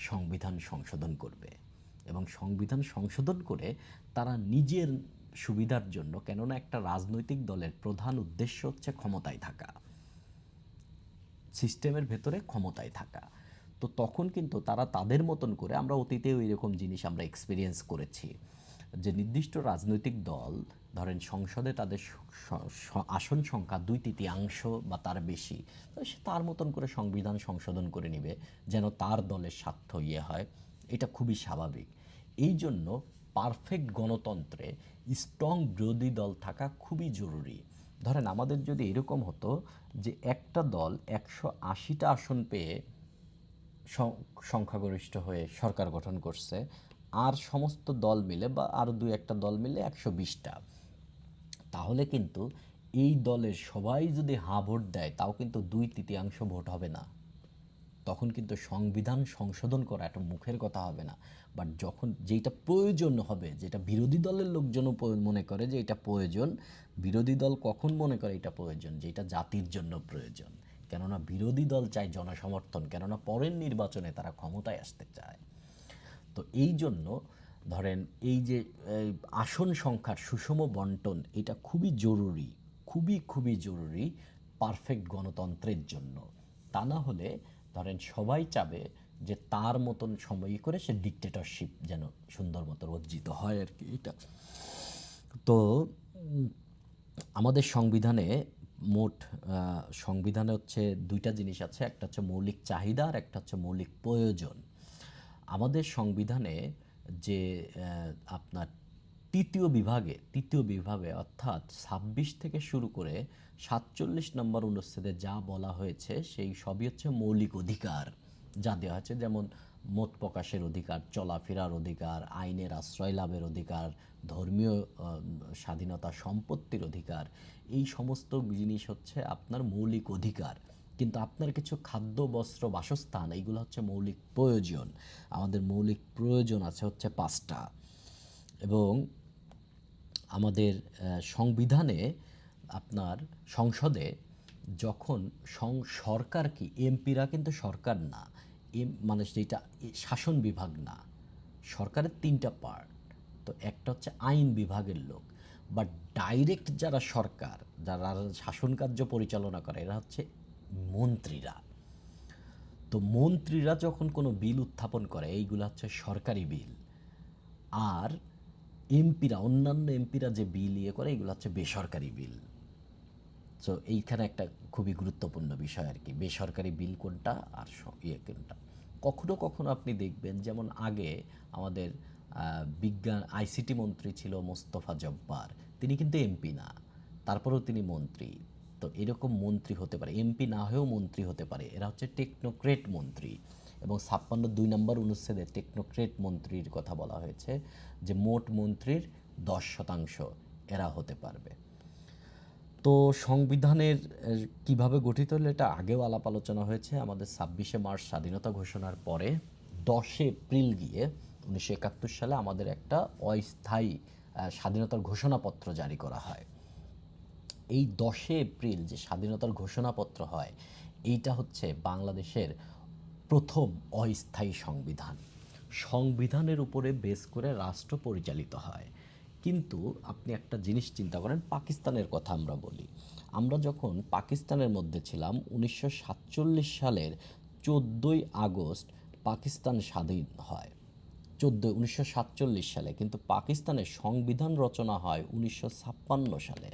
সংবিধান সংশোধন করবে এবং সংবিধান সংশোধন করে তারা নিজের সুবিধার জন্য, কেননা একটা রাজনৈতিক দলের প্রধান উদ্দেশ্য হচ্ছে ক্ষমতায় থাকা, সিস্টেমের ভেতরে ক্ষমতায় থাকা। তো তখন কিন্তু তারা তাদের মতন করে, আমরা অতীতেও এরকম জিনিস আমরা এক্সপিরিয়েন্স করেছি, যে নির্দিষ্ট রাজনৈতিক দল ধরেন সংসদে তাদের আসন সংখ্যা 2/3 বা তার বেশি, তো সে তার মতন করে সংবিধান সংশোধন করে নেবে যেন তার দলের স্বার্থ ইয়ে হয়। এটা খুবই স্বাভাবিক। এই জন্য পারফেক্ট গণতন্ত্রে স্ট্রং বিরোধী দল থাকা খুবই জরুরি। ধরেন আমাদের যদি এরকম হতো যে একটা দল 180টা আসন পেয়ে সংখ্যাগরিষ্ঠ হয়ে সরকার গঠন করছে, আর সমস্ত দল মিলে বা আরও 2-1টা দল মিলে 120টা, তাহলে কিন্তু এই দলের সবাই যদি হাঁ ভোট দেয় তাও কিন্তু 2/3 ভোট হবে না। তখন কিন্তু সংবিধান সংশোধন করা একটা মুখের কথা হবে না। বাট যখন যেটা প্রয়োজন হবে, যেটা বিরোধী দলের লোকজনও মনে করে যে এটা প্রয়োজন, বিরোধী দল কখন মনে করে এটা প্রয়োজন, যেটা জাতির জন্য প্রয়োজন। কেননা বিরোধী দল চায় জনসমর্থন, কেননা পরের নির্বাচনে তারা ক্ষমতায় আসতে চায়। তো এই জন্য ধরেন এই যে আসন সংখ্যার সুষম বন্টন, এটা খুবই জরুরি, খুবই খুবই জরুরি পারফেক্ট গণতন্ত্রের জন্য। তা না হলে ধরেন সবাই চাবে যে তার মতন সময় করে সে ডিক্টেটরশিপ যেন সুন্দর মতো অর্জিত হয় আর কি। এটা তো আমাদের সংবিধানে মোট সংবিধানে হচ্ছে দুইটা জিনিস আছে, একটা হচ্ছে মৌলিক চাহিদা আর একটা হচ্ছে মৌলিক প্রয়োজন। আমাদের সংবিধানে যে আপনার তৃতীয় বিভাগে অর্থাৎ 26 থেকে শুরু করে 47 নম্বর অনুচ্ছেদে যা বলা হয়েছে সেই সবই হচ্ছে মৌলিক অধিকার যা দেওয়া হয়েছে, যেমন মত প্রকাশের অধিকার, চলাফেরার অধিকার, আইনের আশ্রয় লাভের অধিকার, ধর্মীয় স্বাধীনতা, সম্পত্তির অধিকার। এই সমস্ত জিনিস হচ্ছে আপনার মৌলিক অধিকার। কিন্তু আপনার কিছু খাদ্য, বস্ত্র, বাসস্থান এইগুলো হচ্ছে মৌলিক প্রয়োজন। আমাদের মৌলিক প্রয়োজন আছে হচ্ছে 5টা। এবং আমাদের সংবিধানে আপনার সংসদে যখন সরকার কি, এমপিরা কিন্তু সরকার না, মানে যেটা শাসন বিভাগ না, সরকারের 3টা পার্ট। তো একটা হচ্ছে আইন বিভাগের লোক, বাট ডাইরেক্ট যারা সরকার, যারা শাসন কার্য পরিচালনা করে, এরা হচ্ছে মন্ত্রীরা। তো মন্ত্রীরা যখন কোনো বিল উত্থাপন করে, এইগুলো হচ্ছে সরকারি বিল। আর অন্যান্য এমপিরা যে বিল ইয়ে করে, এগুলো হচ্ছে বেসরকারি বিল। সো এইখানে একটা খুবই গুরুত্বপূর্ণ বিষয় আর কি, বেসরকারি বিল কোনটা আর কোনটা। কখনো কখনো আপনি দেখবেন, যেমন আগে আমাদের বিজ্ঞান আইসিটি মন্ত্রী ছিল মোস্তফা জব্বার, তিনি কিন্তু এমপি না, তারপরেও তিনি মন্ত্রী। তো এরকম মন্ত্রী হতে পারে, এমপি না হয়েও মন্ত্রী হতে পারে, এরা হচ্ছে টেকনোক্রেট মন্ত্রী। এবং 2 নম্বর অনুচ্ছেদে টেকনোক্রেট মন্ত্রীর কথা বলা হয়েছে, যে মোট মন্ত্রীর 10% এরা হতে পারবে। তো সংবিধানের কিভাবে গঠিত হলো এটা আগেও আলাপ আলোচনা হয়েছে। আমাদের 26শে মার্চ স্বাধীনতা ঘোষণার পরে 10শে এপ্রিল গিয়ে 1971 সালে আমাদের একটা অস্থায়ী স্বাধীনতার ঘোষণাপত্র জারি করা হয়। এই 10শে এপ্রিল যে স্বাধীনতার ঘোষণাপত্র হয়, এইটা হচ্ছে বাংলাদেশের প্রথম অস্থায়ী সংবিধান। সংবিধানের উপরে বেস করে রাষ্ট্র পরিচালিত হয়। কিন্তু আপনি একটা জিনিস চিন্তা করেন, পাকিস্তানের কথা আমরা বলি। আমরা যখন পাকিস্তানের মধ্যে ছিলাম 1947 সালের 14ই আগস্ট পাকিস্তান স্বাধীন হয়, 1947 সালে। কিন্তু পাকিস্তানের সংবিধান রচনা হয় 1956 সালে।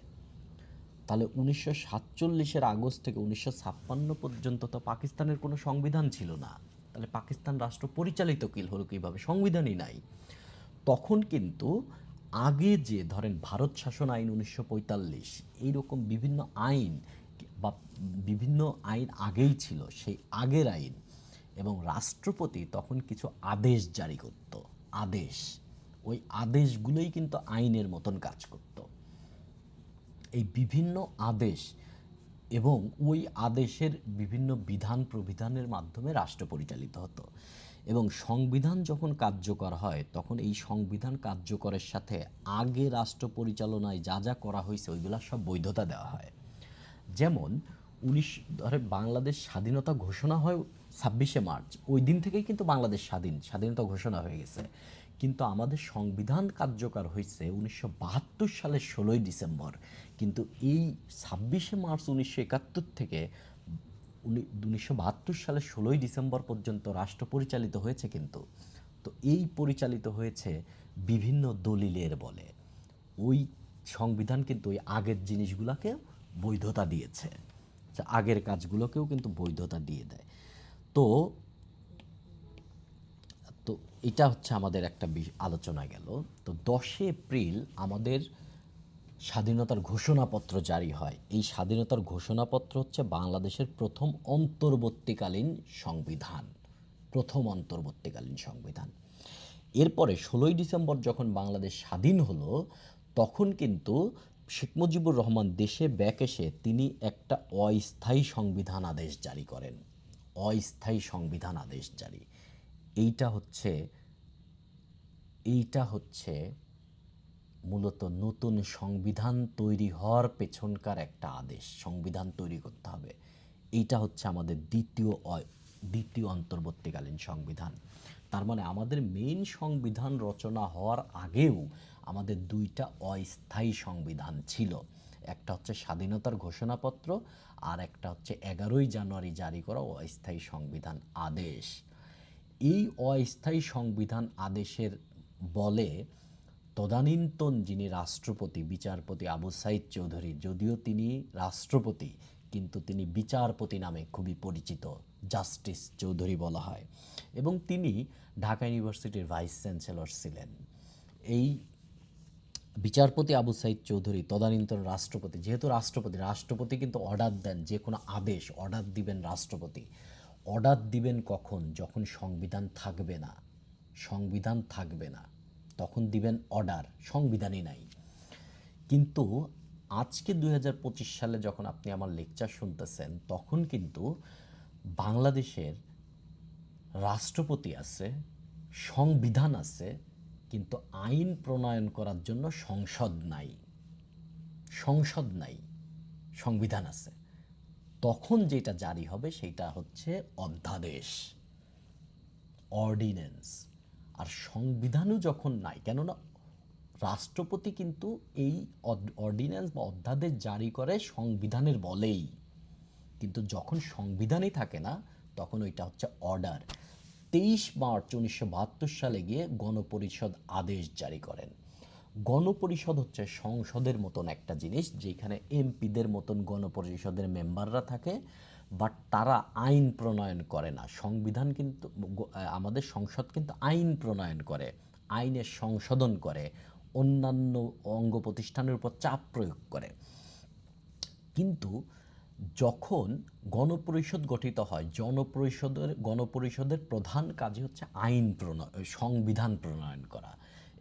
তাহলে 1947-এর আগস্ট থেকে 1956 পর্যন্ত তো পাকিস্তানের কোনো সংবিধান ছিল না। তাহলে পাকিস্তান রাষ্ট্র পরিচালিত হলো কীভাবে? সংবিধানই নাই। তখন কিন্তু আগে যে ধরেন ভারত শাসন আইন 1945, এইরকম বিভিন্ন আইন বা বিভিন্ন আইন আগেই ছিল, সেই আগের আইন। এবং রাষ্ট্রপতি তখন কিছু আদেশ জারি করত, আদেশ, ওই আদেশগুলোই কিন্তু আইনের মতন কাজ করত। এই বিভিন্ন আদেশ এবং ওই আদেশের বিভিন্ন বিধান প্রবিধানের মাধ্যমে রাষ্ট্র পরিচালিত হতো। এবং সংবিধান যখন কার্যকর হয় তখন এই সংবিধান কার্যকরের সাথে আগে রাষ্ট্র পরিচালনায় যা যা করা হয়েছে ওইগুলা সব বৈধতা দেওয়া হয়। যেমন ধরে বাংলাদেশ স্বাধীনতা ঘোষণা হয় 26শে মার্চ, ওই দিন থেকেই কিন্তু বাংলাদেশ স্বাধীনতা ঘোষণা হয়ে গেছে। কিন্তু আমাদের সংবিধান কার্যকর হয়েছে 1972 সালের 16ই ডিসেম্বর। কিন্তু এই 26শে মার্চ 1971 থেকে 1972 সালের 16ই ডিসেম্বর পর্যন্ত রাষ্ট্র পরিচালিত হয়েছে কিন্তু। তো এই পরিচালিত হয়েছে বিভিন্ন দলিলের বলে। ওই সংবিধান কিন্তু ওই আগের জিনিসগুলোকে বৈধতা দিয়েছে, আগের কাজগুলোকেও কিন্তু বৈধতা দিয়ে দেয়। তো তো এটা হচ্ছে আমাদের একটা আলোচনা গেল। তো 10 এপ্রিল আমাদের স্বাধীনতার ঘোষণাপত্র জারি হয়। এই স্বাধীনতার ঘোষণাপত্র হচ্ছে বাংলাদেশের প্রথম অন্তর্বর্তীকালীন সংবিধান, প্রথম অন্তর্বর্তীকালীন সংবিধান। এরপরে 16ই ডিসেম্বর যখন বাংলাদেশ স্বাধীন হলো তখন কিন্তু শেখ মুজিবুর রহমান দেশে ব্যাক এসে তিনি একটা অস্থায়ী সংবিধান আদেশ জারি করেন। অস্থায়ী সংবিধান আদেশ জারি, এইটা হচ্ছে মূলত নতুন সংবিধান তৈরি হওয়ার পেছনকার একটা আদেশ। সংবিধান তৈরি করতে হবে, এইটা হচ্ছে আমাদের দ্বিতীয় অন্তর্বর্তীকালীন সংবিধান। তার মানে আমাদের মেইন সংবিধান রচনা হওয়ার আগেও আমাদের দুইটা অস্থায়ী সংবিধান ছিল। একটা হচ্ছে স্বাধীনতার ঘোষণাপত্র, আর একটা হচ্ছে 11ই জানুয়ারি জারি করা অস্থায়ী সংবিধান আদেশ। এই অস্থায়ী সংবিধান আদেশের বলে তদানীন্তন যিনি রাষ্ট্রপতি, বিচারপতি আবু সাইদ চৌধুরী, যদিও তিনি রাষ্ট্রপতি কিন্তু তিনি বিচারপতি নামে খুবই পরিচিত, জাস্টিস চৌধুরী বলা হয়, এবং তিনি ঢাকা ইউনিভার্সিটির ভাইস চ্যান্সেলর ছিলেন। এই বিচারপতি আবু সাইদ চৌধুরী তদানীন্তন রাষ্ট্রপতি, যেহেতু রাষ্ট্রপতি কিন্তু অর্ডার দেন, যে কোনো আদেশ অর্ডার দিবেন রাষ্ট্রপতি। অর্ডার দিবেন কখন? যখন সংবিধান থাকবে না তখন দিবেন অর্ডার, সংবিধানই নাই। কিন্তু আজকে 2025 সালে যখন আপনি আমার লেকচার শুনতেছেন তখন কিন্তু বাংলাদেশের রাষ্ট্রপতি আছে, সংবিধান আছে, কিন্তু আইন প্রণয়ন করার জন্য সংসদ নাই, সংবিধান আছে। তখন যেটা জারি হবে সেটা হচ্ছে অধ্যাদেশ, অর্ডিন্যান্স। আর সংবিধানও যখন নাই, কেননা রাষ্ট্রপতি কিন্তু এই অর্ডিন্যান্স বা অধ্যাদেশ জারি করে সংবিধানের বলেই, কিন্তু যখন সংবিধানই থাকে না তখন ওইটা হচ্ছে অর্ডার। 23 মার্চ 1972 সালে গিয়ে গণপরিষদ আদেশ জারি করেন। গণপরিষদ হচ্ছে সংসদের মতন একটা জিনিস, যেখানে এমপিদের মতন গণপরিষদের মেম্বাররা থাকে, বাট তারা আইন প্রণয়ন করে না। সংবিধান কিন্তু আমাদের সংসদ কিন্তু আইন প্রণয়ন করে, আইনের সংশোধন করে, অন্যান্য অঙ্গ প্রতিষ্ঠানের উপর চাপ প্রয়োগ করে। কিন্তু যখন গণপরিষদ গঠিত হয়, গণপরিষদের প্রধান কাজই হচ্ছে সংবিধান প্রণয়ন করা,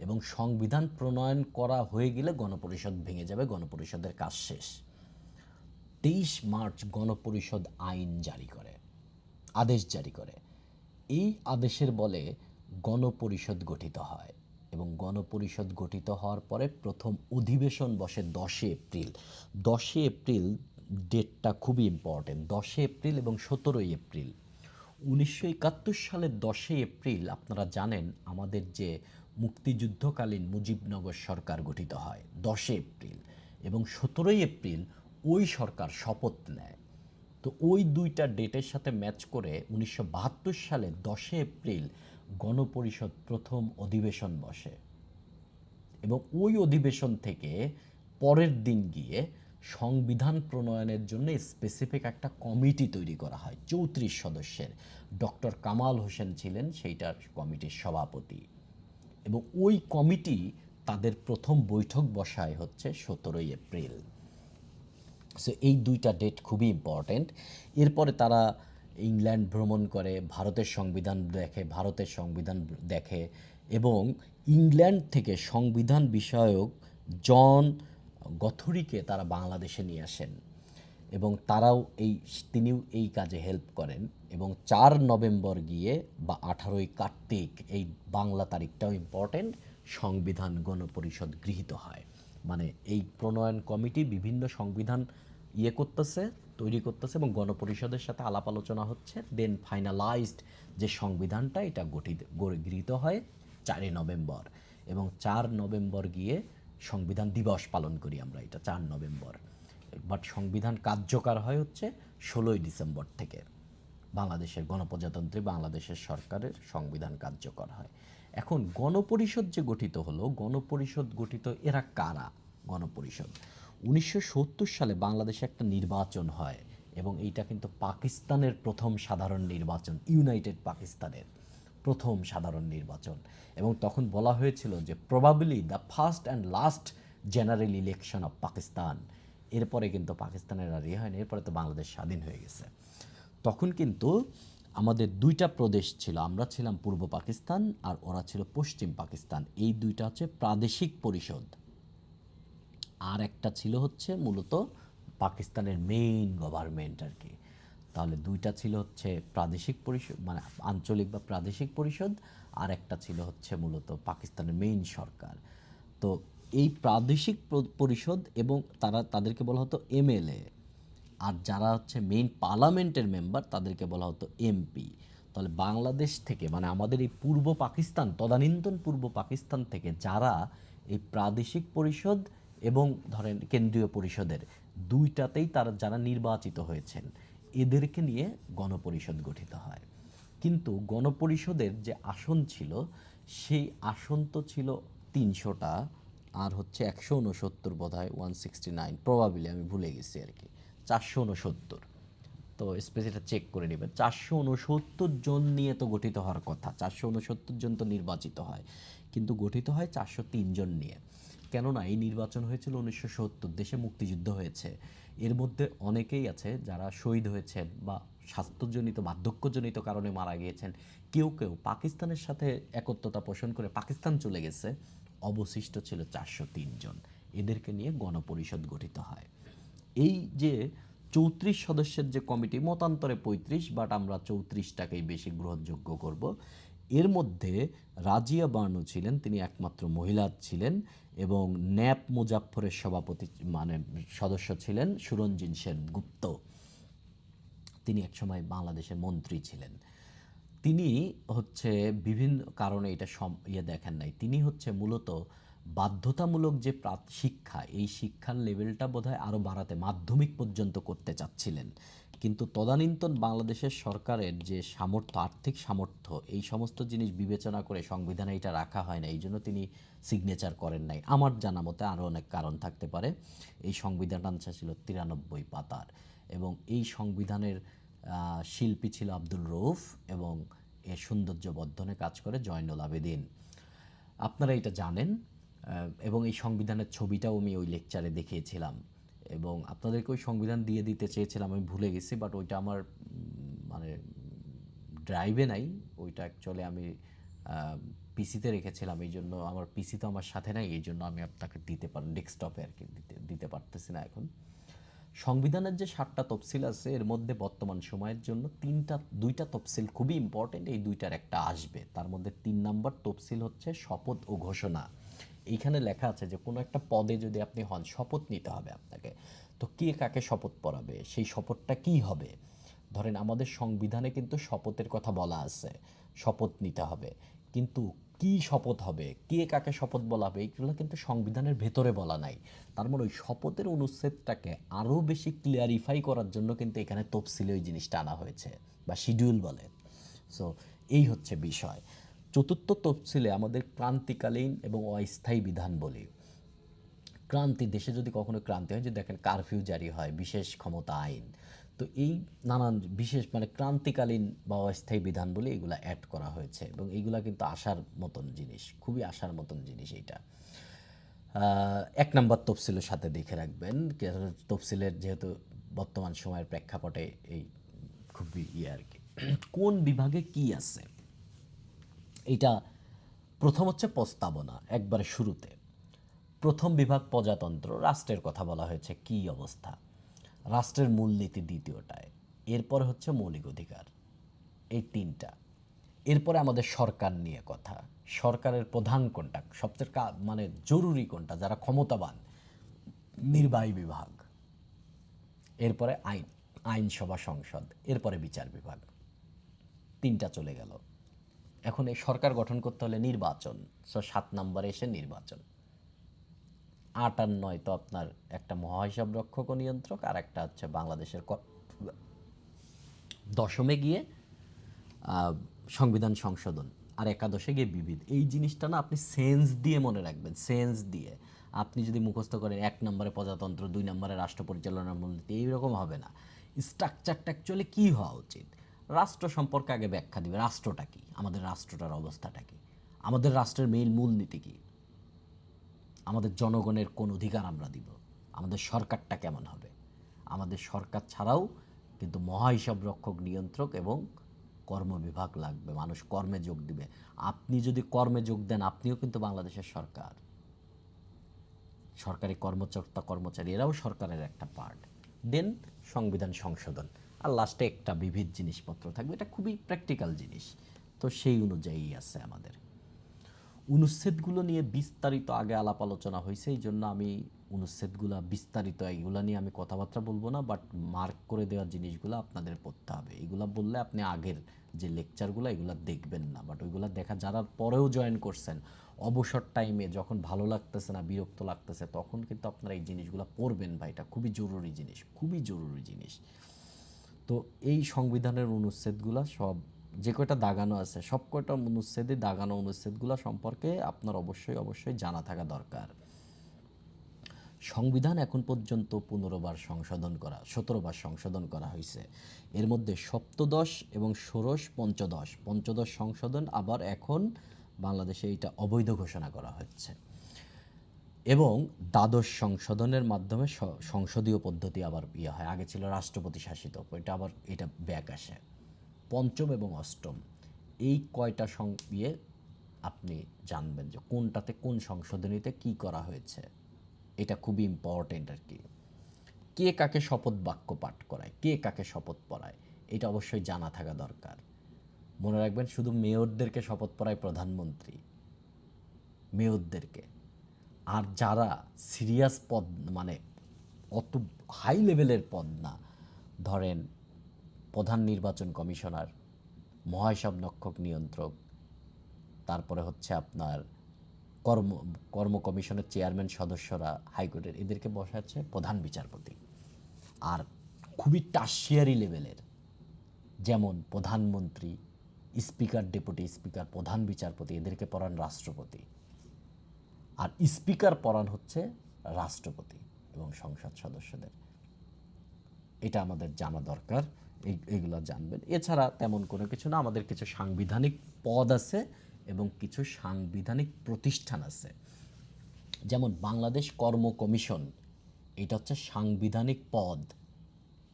এবং সংবিধান প্রণয়ন করা হয়ে গেলে গণপরিষদ ভেঙে যাবে, গণপরিষদের কাজ শেষ। 23 মার্চ গণপরিষদ আদেশ জারি করে। এই আদেশের বলে গণপরিষদ গঠিত হয়, এবং গণপরিষদ গঠিত হওয়ার পরে প্রথম অধিবেশন বসে 10 এপ্রিল। 10 এপ্রিল ডেটটা খুবই ইম্পর্টেন্ট। 10 এপ্রিল এবং 17 এপ্রিল 1971 সালের 10 এপ্রিল আপনারা জানেন আমাদের যে মুক্তিযুদ্ধকালীন মুজিবনগর সরকার গঠিত হয় 10 এপ্রিল, এবং 17 এপ্রিল ওই সরকার শপথ নেয়। তো ওই দুইটা ডেটের সাথে ম্যাচ করে 1972 সালে 10 এপ্রিল গণপরিষদ প্রথম অধিবেশন বসে, এবং ওই অধিবেশন থেকে পরের দিন গিয়ে সংবিধান প্রণয়নের জন্য স্পেসিফিক একটা কমিটি তৈরি করা হয় 34 সদস্যের। ডক্টর কামাল হোসেন ছিলেন সেইটার কমিটির সভাপতি, এবং ওই কমিটি তাদের প্রথম বৈঠক বসায় হচ্ছে 17 এপ্রিল। সো এই দুইটা ডেট খুবই ইম্পর্ট্যান্ট। এরপরে তারা ইংল্যান্ড ভ্রমণ করে, ভারতের সংবিধান দেখে, এবং ইংল্যান্ড থেকে সংবিধান বিষয়ক জন গথরিকে তারা বাংলাদেশে নিয়ে আসেন, এবং তিনিও এই কাজে হেল্প করেন এবং 4 নভেম্বর গিয়ে বা 18 কার্তিক এই বাংলা তারিখটাও ইম্পর্টেন্ট, সংবিধান গণপরিষদ গৃহীত হয়। মানে এই প্রণয়ন কমিটি বিভিন্ন সংবিধান করতেছে, তৈরি করতেছে এবং গণপরিষদের সাথে আলাপ আলোচনা হচ্ছে, দেন ফাইনালাইজড যে সংবিধানটা এটা গৃহীত হয় 4 নভেম্বর। এবং 4 নভেম্বর গিয়ে সংবিধান দিবস পালন করি আমরা, এটা 4 নভেম্বর। বাট সংবিধান কার্যকর হয় হচ্ছে 16 ডিসেম্বর থেকে। বাংলাদেশের গণপ্রজাতন্ত্রী বাংলাদেশের সরকারের সংবিধান কার্যকর হয়। এখন গণপরিষদ যে গঠিত হলো, গণপরিষদ গঠিত এরা কারা? গণপরিষদ 1970 সালে বাংলাদেশে একটা নির্বাচন হয় এবং এইটা কিন্তু পাকিস্তানের প্রথম সাধারণ নির্বাচন, ইউনাইটেড পাকিস্তানের প্রথম সাধারণ নির্বাচন। এবং তখন বলা হয়েছিল যে probably the first and last general election of Pakistan. এরপরে কিন্তু পাকিস্তানের আর হয়নি, এরপরে তো বাংলাদেশ স্বাধীন হয়ে গেছে। তখন কিন্তু আমাদের 2টা প্রদেশ ছিল, আমরা ছিলাম পূর্ব পাকিস্তান আর ওরা ছিল পশ্চিম পাকিস্তান। এই 2টা হচ্ছে প্রাদেশিক পরিষদ, আর একটা ছিল হচ্ছে মূলত পাকিস্তানের মেইন গভর্নমেন্ট আর কি। তাহলে 2টা ছিল হচ্ছে প্রাদেশিক পরিষদ, মানে আঞ্চলিক বা প্রাদেশিক পরিষদ, আর একটা ছিল হচ্ছে মূলত পাকিস্তানের মেইন সরকার। তো এই প্রাদেশিক পরিষদ এবং তাদেরকে বলা হতো এমএলএ, আর যারা হচ্ছে মেইন পার্লামেন্টের মেম্বার তাদেরকে বলা হতো এমপি। তাহলে বাংলাদেশ থেকে, মানে আমাদের এই পূর্ব পাকিস্তান, তদানীন্তন পূর্ব পাকিস্তান থেকে যারা এই প্রাদেশিক পরিষদ এবং ধরেন কেন্দ্রীয় পরিষদের 2টাতেই তারা যারা নির্বাচিত হয়েছেন, এদেরকে নিয়ে গণপরিষদ গঠিত হয়। কিন্তু গণপরিষদের যে আসন ছিল, সেই আসন তো ছিল 300টা, আর হচ্ছে 169 বোধ হয়, 169 প্রবাবিলি, আমি ভুলে গেছি আর কি, 469। তো স্পেসিটা চেক করে নেবেন, 469 জন নিয়ে তো গঠিত হওয়ার কথা, 469 জন তো নির্বাচিত হয়, কিন্তু গঠিত হয় 403 জন নিয়ে। কেননা এই নির্বাচন হয়েছিল 1970, দেশে মুক্তিযুদ্ধ হয়েছে, এর মধ্যে অনেকেই আছে যারা শহীদ হয়েছেন বা স্বাস্থ্যজনিত বার্ধক্যজনিত কারণে মারা গিয়েছেন, কেউ কেউ পাকিস্তানের সাথে একত্রতা পোষণ করে পাকিস্তান চলে গেছে, অবশিষ্ট ছিল 403 জন। এদেরকে নিয়ে গণপরিষদ গঠিত হয়। এই যে 34 সদস্যের যে কমিটি, মতান্তরে 35, বাট আমরা 34টাকেই বেশি গ্রহণযোগ্য করব। এর মধ্যে রাজিয়া বানু ছিলেন, তিনি একমাত্র মহিলা ছিলেন, এবং ন্যাপ মুজাফফরের সভাপতি মানে সদস্য ছিলেন সুরঞ্জিত সেনগুপ্ত, তিনি একসময় বাংলাদেশের মন্ত্রী ছিলেন। তিনি হচ্ছে বিভিন্ন কারণে এটা দেখেন নাই, তিনি হচ্ছে মূলত বাধ্যতামূলক যে শিক্ষা, এই শিক্ষার লেভেলটা বোধহয় আরও বাড়াতে মাধ্যমিক পর্যন্ত করতে চাচ্ছিলেন, কিন্তু তদানীন্তন বাংলাদেশের সরকারের যে সামর্থ্য, আর্থিক সামর্থ্য, এই সমস্ত জিনিস বিবেচনা করে সংবিধানে এটা রাখা হয় না, এই জন্য তিনি সিগনেচার করেন নাই। আমার জানা মতে আরও অনেক কারণ থাকতে পারে। এই সংবিধানটা ছিল 93 পাতার, এবং এই সংবিধানের শিল্পী ছিল আব্দুল রউফ, এবং এর সৌন্দর্য বর্ধনে কাজ করে জয়নুল আবেদিন। আপনারা এটা জানেন, এবং এই সংবিধানের ছবিটাও আমি ওই লেকচারে দেখিয়েছিলাম, এবং আপনাদেরকে ওই সংবিধান দিয়ে দিতে চেয়েছিলাম, আমি ভুলে গেছি, বাট ওইটা আমার মানে ড্রাইভে নাই, ওইটা অ্যাকচুয়ালি আমি পিসিতে রেখেছিলাম, এই জন্য আমার পিসি তো আমার সাথে নাই, এই জন্য আমি আপনাকে দিতে পারি ডেস্কটপে আর কি, দিতে পারতেছি না এখন। সংবিধানের যে 7টা তফসিল আছে, এর মধ্যে বর্তমান সময়ের জন্য 2টা তফসিল খুবই ইম্পর্টেন্ট, এই 2টার একটা আসবে। তার মধ্যে 3 নম্বর তফসিল হচ্ছে শপথ ও ঘোষণা। এইখানে লেখা আছে যে কোনো একটা পদে যদি আপনি হন, শপথ নিতে হবে আপনাকে। তো কে কাকে শপথ পড়াবে, সেই শপথটা কি হবে? ধরেন আমাদের সংবিধানে কিন্তু শপথের কথা বলা আছে, শপথ নিতে হবে, কিন্তু কি শপথ হবে, কে কাকে শপথ বলা হবে, এইগুলো কিন্তু সংবিধানের ভেতরে বলা নাই। তার মানে ওই শপথের অনুচ্ছেদটাকে আরও বেশি ক্লিয়ারিফাই করার জন্য কিন্তু এখানে তফসিলে ওই জিনিসটা আনা হয়েছে, বা শিডিউল বলে। সো এই হচ্ছে বিষয়। চতুর্থ তফসিলে আমাদের ক্রান্তিকালীন এবং অস্থায়ী বিধান বলি। ক্রান্তি, দেশে যদি কখনো ক্রান্তি হয়, যে দেখেন কারফিউ জারি হয়, বিশেষ ক্ষমতা আইন, তো এই নানান বিশেষ মানে ক্রান্তিকালীন বা অস্থায়ী বিধান বলে এগুলা অ্যাড করা হয়েছে, এবং এইগুলা কিন্তু আসার মতন জিনিস, খুবই আসার মতন জিনিস এইটা। 1 নম্বর তফসিলের সাথে দেখে রাখবেন, তফসিলের যেহেতু বর্তমান সময়ের প্রেক্ষাপটে এই খুবই আর কি। কোন বিভাগে কি আছে এইটা, প্রথম হচ্ছে প্রস্তাবনা, একবারে শুরুতে প্রথম বিভাগ প্রজাতন্ত্র, রাষ্ট্রের কথা বলা হয়েছে কি অবস্থা। রাষ্ট্রের মূলনীতি দ্বিতীয়টায়, এরপরে হচ্ছে মৌলিক অধিকার, এই তিনটা। এরপরে আমাদের সরকার নিয়ে কথা, সরকারের প্রধান কোনটা, সবচেয়ে মানে জরুরি কোনটা, যারা ক্ষমতাবান, নির্বাহী বিভাগ, এরপরে আইনসভা সংসদ, এরপরে বিচার বিভাগ, তিনটা চলে গেল। এখন এই সরকার গঠন করতে হলে নির্বাচন, 7 নম্বরে এসে নির্বাচন। 8 আর 9 তো আপনার একটা মহাহিসাব রক্ষক ও নিয়ন্ত্রক, আর একটা হচ্ছে বাংলাদেশের দশমে গিয়ে সংবিধান সংশোধন, আর একাদশে গিয়ে বিবিধ। এই জিনিসটা না আপনি সেন্স দিয়ে মনে রাখবেন, সেন্স দিয়ে। আপনি যদি মুখস্থ করেন 1 নম্বরে প্রজাতন্ত্র, 2 নম্বরে রাষ্ট্র পরিচালনার মূলনীতি, এইরকম হবে না। স্ট্রাকচারটা অ্যাকচুয়ালি কী হওয়া উচিত, রাষ্ট্র সম্পর্কে আগে ব্যাখ্যা দিবে, রাষ্ট্রটা কী, আমাদের রাষ্ট্রটার অবস্থাটা কী, আমাদের রাষ্ট্রের মেইন মূলনীতি কী, আমাদের জনগণের কোন অধিকার আমরা দিব, আমাদের সরকারটা কেমন হবে। আমাদের সরকার ছাড়াও কিন্তু মহাহিসাব রক্ষক, নিয়ন্ত্রক এবং কর্মবিভাগ লাগবে, মানুষ কর্মে যোগ দিবে। আপনি যদি কর্মে যোগ দেন, আপনিও কিন্তু বাংলাদেশের সরকার। সরকারি কর্মকর্তা কর্মচারী এরাও সরকারের একটা পার্ট। দেন সংবিধান সংশোধন, আর লাস্টে একটা বিবিধ জিনিসপত্র থাকবে। এটা খুবই প্র্যাকটিক্যাল জিনিস, তো সেই অনুযায়ী আছে আমাদের। অনুচ্ছেদগুলো নিয়ে বিস্তারিত আগে আলাপ আলোচনা হয়েছে, এই জন্য আমি অনুচ্ছেদগুলো বিস্তারিত এইগুলো নিয়ে আমি কথাবার্তা বলবো না, বাট মার্ক করে দেওয়া জিনিসগুলো আপনাদের পড়তে হবে। এগুলো বললে আপনি আগের যে লেকচারগুলো এগুলো দেখবেন না, বাট ওইগুলো দেখা, যারা পরেও জয়েন করছেন অবসর টাইমে, যখন ভালো লাগতেছে না, বিরক্ত লাগতেছে, তখন কিন্তু আপনারা এই জিনিসগুলো পড়বেন ভাই, এটা খুবই জরুরি জিনিস, খুবই জরুরি জিনিস। তো এই সংবিধানের অনুচ্ছেদগুলো সব, যে কয়টা দাগানো আছে, সব কয়টা অনুচ্ছেদে দাগানো অনুচ্ছেদগুলো সম্পর্কে আপনার অবশ্যই অবশ্যই জানা থাকা দরকার। সংবিধান এখন পর্যন্ত 15বার সংশোধন করা, 17বার সংশোধন করা হয়েছে। এর মধ্যে সপ্তদশ এবং ষোড়শ, পঞ্চদশ সংশোধন আবার এখন বাংলাদেশে এটা অবৈধ ঘোষণা করা হচ্ছে, এবং দ্বাদশ সংশোধনের মাধ্যমে সংসদীয় পদ্ধতি আবার হয়। আগে ছিল রাষ্ট্রপতি শাসিত, এটা আবার এটা ব্যাক আসে। পঞ্চম এবং অষ্টম, এই কয়টা আপনি জানবেন যে কোনটাতে কোন সংশোধনীতে কি করা হয়েছে, এটা খুবই ইম্পর্টেন্ট আর কি। কে কাকে শপথ বাক্য পাঠ করায়, কে কাকে শপথ পড়ায়, এটা অবশ্যই জানা থাকা দরকার। মনে রাখবেন, শুধু মেয়রদেরকে শপথ পড়ায় প্রধানমন্ত্রী, মেয়রদেরকে। আর যারা সিরিয়াস পদ, মানে অত হাই লেভেলের পদ না, ধরেন প্রধান নির্বাচন কমিশনার, মহাহিসাব রক্ষক নিয়ন্ত্রক, তারপরে হচ্ছে আপনার কর্ম কমিশনের চেয়ারম্যান সদস্যরা, হাইকোর্টের, এদেরকে বসাচ্ছে প্রধান বিচারপতি। আর খুবই টার্সিয়ারি লেভেলের, যেমন প্রধানমন্ত্রী, স্পিকার, ডেপুটি স্পিকার, প্রধান বিচারপতি, এদেরকে পড়ান রাষ্ট্রপতি। আর স্পিকার পড়ান হচ্ছে রাষ্ট্রপতি এবং সংসদ সদস্যদের। এটা আমাদের জানা দরকার, এইগুলো জানবেন। এছাড়া তেমন কোনো কিছু না, আমাদের কিছু সাংবিধানিক পদ আছে এবং কিছু সাংবিধানিক প্রতিষ্ঠান আছে। যেমন বাংলাদেশ কর্ম কমিশন, এটা হচ্ছে সাংবিধানিক পদ,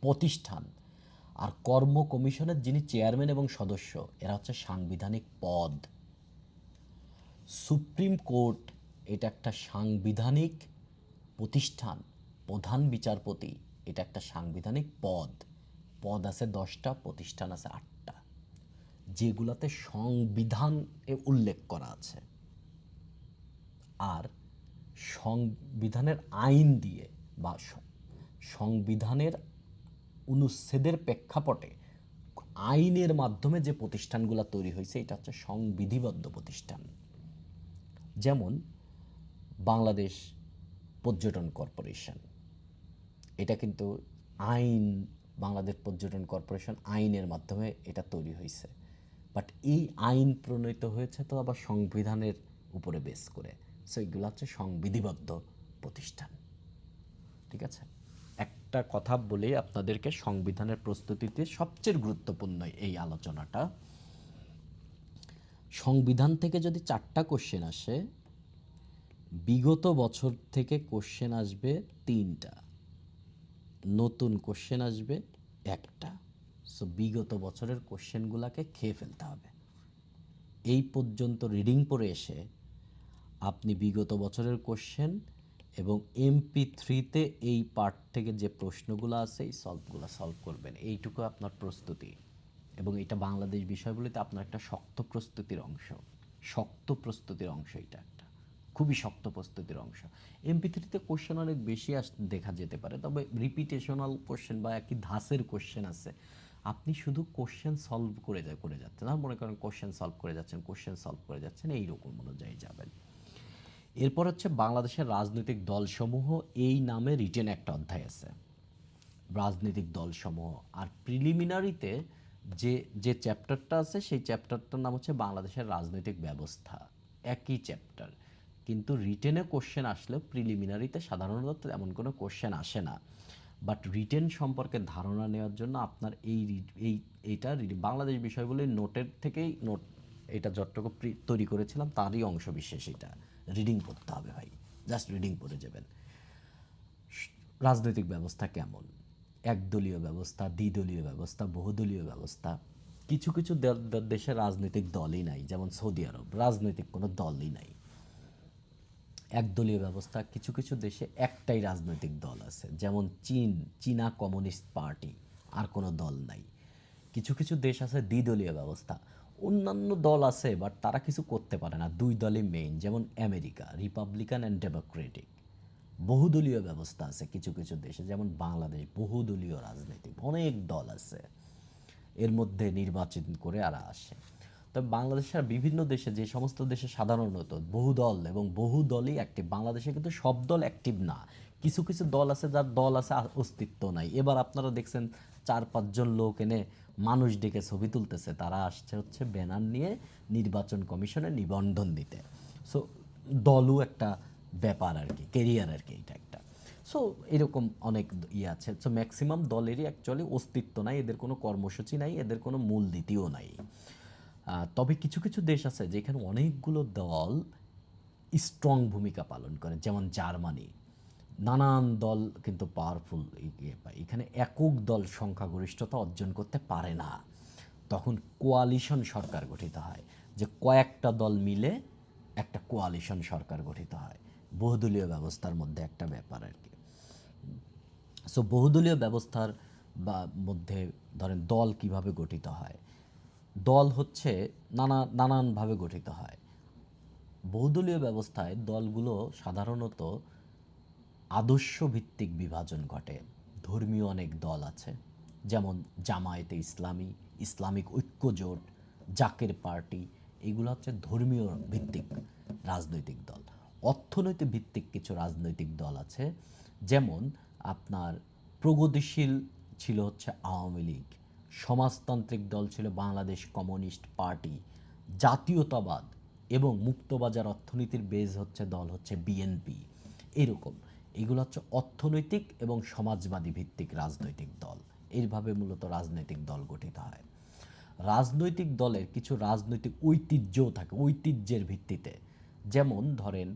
প্রতিষ্ঠান। আর কর্ম কমিশনের যিনি চেয়ারম্যান এবং সদস্য, এরা হচ্ছে সাংবিধানিক পদ। সুপ্রিম কোর্ট, এটা একটা সাংবিধানিক প্রতিষ্ঠান। প্রধান বিচারপতি, এটা একটা সাংবিধানিক পদ। পদ আছে 10টা, প্রতিষ্ঠান আছে 8টা, যেগুলাতে সংবিধানে উল্লেখ করা আছে। আর সংবিধানের আইন দিয়ে বা সংবিধানের অনুচ্ছেদের প্রেক্ষাপটে আইনের মাধ্যমে যে প্রতিষ্ঠানগুলো তৈরি হয়েছে, এটা হচ্ছে সংবিধিবদ্ধ প্রতিষ্ঠান। যেমন বাংলাদেশ পর্যটন কর্পোরেশন, এটা কিন্তু আইন, বাংলাদেশ পর্যটন কর্পোরেশন আইনের মাধ্যমে এটা তৈরি হয়েছে, বাট এই আইন প্রণীত হয়েছে তো আবার সংবিধানের উপরে বেস করে। সো এগুলো হচ্ছে সংবিধিবদ্ধ প্রতিষ্ঠান। ঠিক আছে, একটা কথা বলে আপনাদেরকে, সংবিধানের প্রস্তুতিতে সবচেয়ে গুরুত্বপূর্ণ এই আলোচনাটা। সংবিধান থেকে যদি 4টা কোশ্চেন আসে, বিগত বছর থেকে কোশ্চেন আসবে 3টা, নতুন কোশ্চেন আসবে 1টা। সো বিগত বছরের কোশ্চেনগুলোকে খেয়ে ফেলতে হবে। এই পর্যন্ত রিডিং পড়ে এসে আপনি বিগত বছরের কোশ্চেন এবং MP3-তে এই পার্ট থেকে যে প্রশ্নগুলো আছে এই সলভ করবেন, এইটুকু আপনার প্রস্তুতি। এবং এটা বাংলাদেশ বিষয়গুলিতে আপনার একটা শক্ত প্রস্তুতির অংশ, এটা একটা খুবই শক্ত প্রস্তুতির অংশ। MP3-তে কোশ্চেন অনেক বেশি দেখা যেতে পারে, তবে রিপিটেশনাল কোশ্চেন বা একই ধাঁচের কোশ্চেন আছে, আপনি শুধু কোশ্চেন সলভ করে যাচ্ছেন, আর মনে করেন কোশ্চেন সলভ করে যাচ্ছেন এইরকম অনুযায়ী যাবেন। এরপর হচ্ছে বাংলাদেশের রাজনৈতিক দলসমূহ, এই নামে রিটেন একটা অধ্যায় আছে, রাজনৈতিক দলসমূহ। আর প্রিলিমিনারিতে যে যে চ্যাপ্টারটা আছে সেই চ্যাপ্টারটার নাম হচ্ছে বাংলাদেশের রাজনৈতিক ব্যবস্থা, একই চ্যাপ্টার। কিন্তু রিটেনে কোশ্চেন আসলেও প্রিলিমিনারিতে সাধারণত এমন কোনো কোশ্চেন আসে না। বাট রিটেন সম্পর্কে ধারণা নেওয়ার জন্য আপনার এইটা বাংলাদেশ বিষয়গুলির নোটের থেকেই এটা যতটুকু তৈরি করেছিলাম তারই অংশ বিশেষ, এটা রিডিং পড়তে হবে ভাই, জাস্ট রিডিং পড়ে যাবেন। রাজনৈতিক ব্যবস্থা কেমন, একদলীয় ব্যবস্থা, দ্বিদলীয় ব্যবস্থা, বহুদলীয় ব্যবস্থা। কিছু কিছু দেশে রাজনৈতিক দলই নাই, যেমন সৌদি আরব রাজনৈতিক কোনো দলই নাই। একদলীয় ব্যবস্থা, কিছু কিছু দেশে একটাই রাজনৈতিক দল আছে, যেমন চীনা কমিউনিস্ট পার্টি, আর কোনো দল নাই। কিছু কিছু দেশ আছে দ্বিদলীয় ব্যবস্থা, অন্যান্য দল আছে বাট তারা কিছু করতে পারে না, দুই দলই মেইন, যেমন আমেরিকা, রিপাবলিকান অ্যান্ড ডেমোক্রেটিক। বহুদলীয় ব্যবস্থা আছে কিছু কিছু দেশে, যেমন বাংলাদেশ বহুদলীয় রাজনীতি, অনেক দল আছে, এর মধ্যে নির্বাচন করে আর আসে। তবে বাংলাদেশের বিভিন্ন দেশে, যে সমস্ত দেশে সাধারণত বহুদল এবং বহুদলই অ্যাক্টিভ, বাংলাদেশে কিন্তু সব দল অ্যাক্টিভ না, কিছু কিছু দল আছে যার দল আছে অস্তিত্ব নাই। এবার আপনারা দেখছেন 4-5 জন লোক এনে মানুষ ডেকে ছবি তুলতেছে, তারা আসছে হচ্ছে ব্যানার নিয়ে নির্বাচন কমিশনে নিবন্ধন দিতে। সো দলও একটা ব্যাপার আর কি, কেরিয়ার আর কি, এটা একটা। সো এরকম অনেক আছে। সো ম্যাক্সিমাম দলেরই অ্যাকচুয়ালি অস্তিত্ব নাই, এদের কোনো কর্মসূচি নাই, এদের কোনো মূলনীতিও নাই। তবে কিছু কিছু দেশ আছে যেখানে অনেকগুলো দল স্ট্রং ভূমিকা পালন করে, যেমন জার্মানি। নানান দল কিন্তু পাওয়ারফুল, এখানে একক দল সংখ্যাগরিষ্ঠতা অর্জন করতে পারে না, তখন কোয়ালিশন সরকার গঠিত হয়, যে কয়েকটা দল মিলে একটা কোয়ালিশন সরকার গঠিত হয়, বহুদলীয় ব্যবস্থার মধ্যে একটা ব্যাপার আর কি। সো বহুদলীয় ব্যবস্থার মধ্যে ধরেন দল কিভাবে গঠিত হয়, দল হচ্ছে নানানভাবে গঠিত হয়। বহুদলীয় ব্যবস্থায় দলগুলো সাধারণত আদর্শ ভিত্তিক বিভাজন ঘটে। ধর্মীয় অনেক দল আছে, যেমন জামায়াতে ইসলামী, ইসলামিক ঐক্য জোট, জাকের পার্টি, এগুলো হচ্ছে ধর্মীয় ভিত্তিক রাজনৈতিক দল। অর্থনৈতিক ভিত্তিক কিছু রাজনৈতিক দল আছে, যেমন আপনার প্রগতিশীল ছিল হচ্ছে আওয়ামী লীগ, সমাজতান্ত্রিক দল ছিল বাংলাদেশ কমিউনিস্ট পার্টি, জাতীয়তাবাদ এবং মুক্তবাজার অর্থনীতির বেজ হচ্ছে দল হচ্ছে বিএনপি। এরকম এগুলো হচ্ছে অর্থনৈতিক এবং সমাজবাদী ভিত্তিক রাজনৈতিক দল। এইভাবে মূলত রাজনৈতিক দল গঠিত হয়। রাজনৈতিক দলের কিছু রাজনৈতিক ঐতিহ্যও থাকে, ঐতিহ্যের ভিত্তিতে, যেমন ধরেন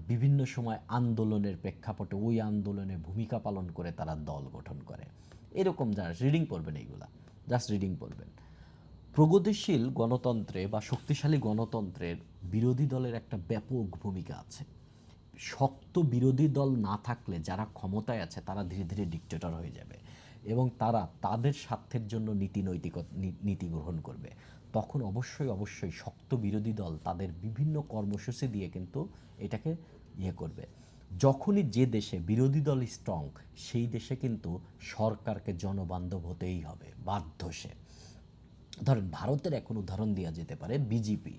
বিভিন্ন সময় আন্দোলনের প্রেক্ষাপটে ওই আন্দোলনে ভূমিকা পালন করে তারা দল গঠন করে, এরকম যারা রিডিং পড়বেন এইগুলা, জাস্ট রিডিং পড়বেন। প্রগতিশীল গণতন্ত্রে বা শক্তিশালী গণতন্ত্রের বিরোধী দলের একটা ব্যাপক ভূমিকা আছে। শক্ত বিরোধী দল না থাকলে যারা ক্ষমতায় আছে তারা ধীরে ধীরে ডিক্টেটর হয়ে যাবে, এবং তারা তাদের স্বার্থের জন্য নীতি গ্রহণ করবে। তখন অবশ্যই শক্ত বিরোধী দল তাদের বিভিন্ন কর্মসূচি দিয়ে কিন্তু এটাকে করবে। যখনই যে দেশে বিরোধী দল স্ট্রং, সেই দেশে কিন্তু সরকারকে জনবান্ধব হতেই হবে, বাধ্য সে। ধরেন ভারতের এখন উদাহরণ দেওয়া যেতে পারে, বিজেপি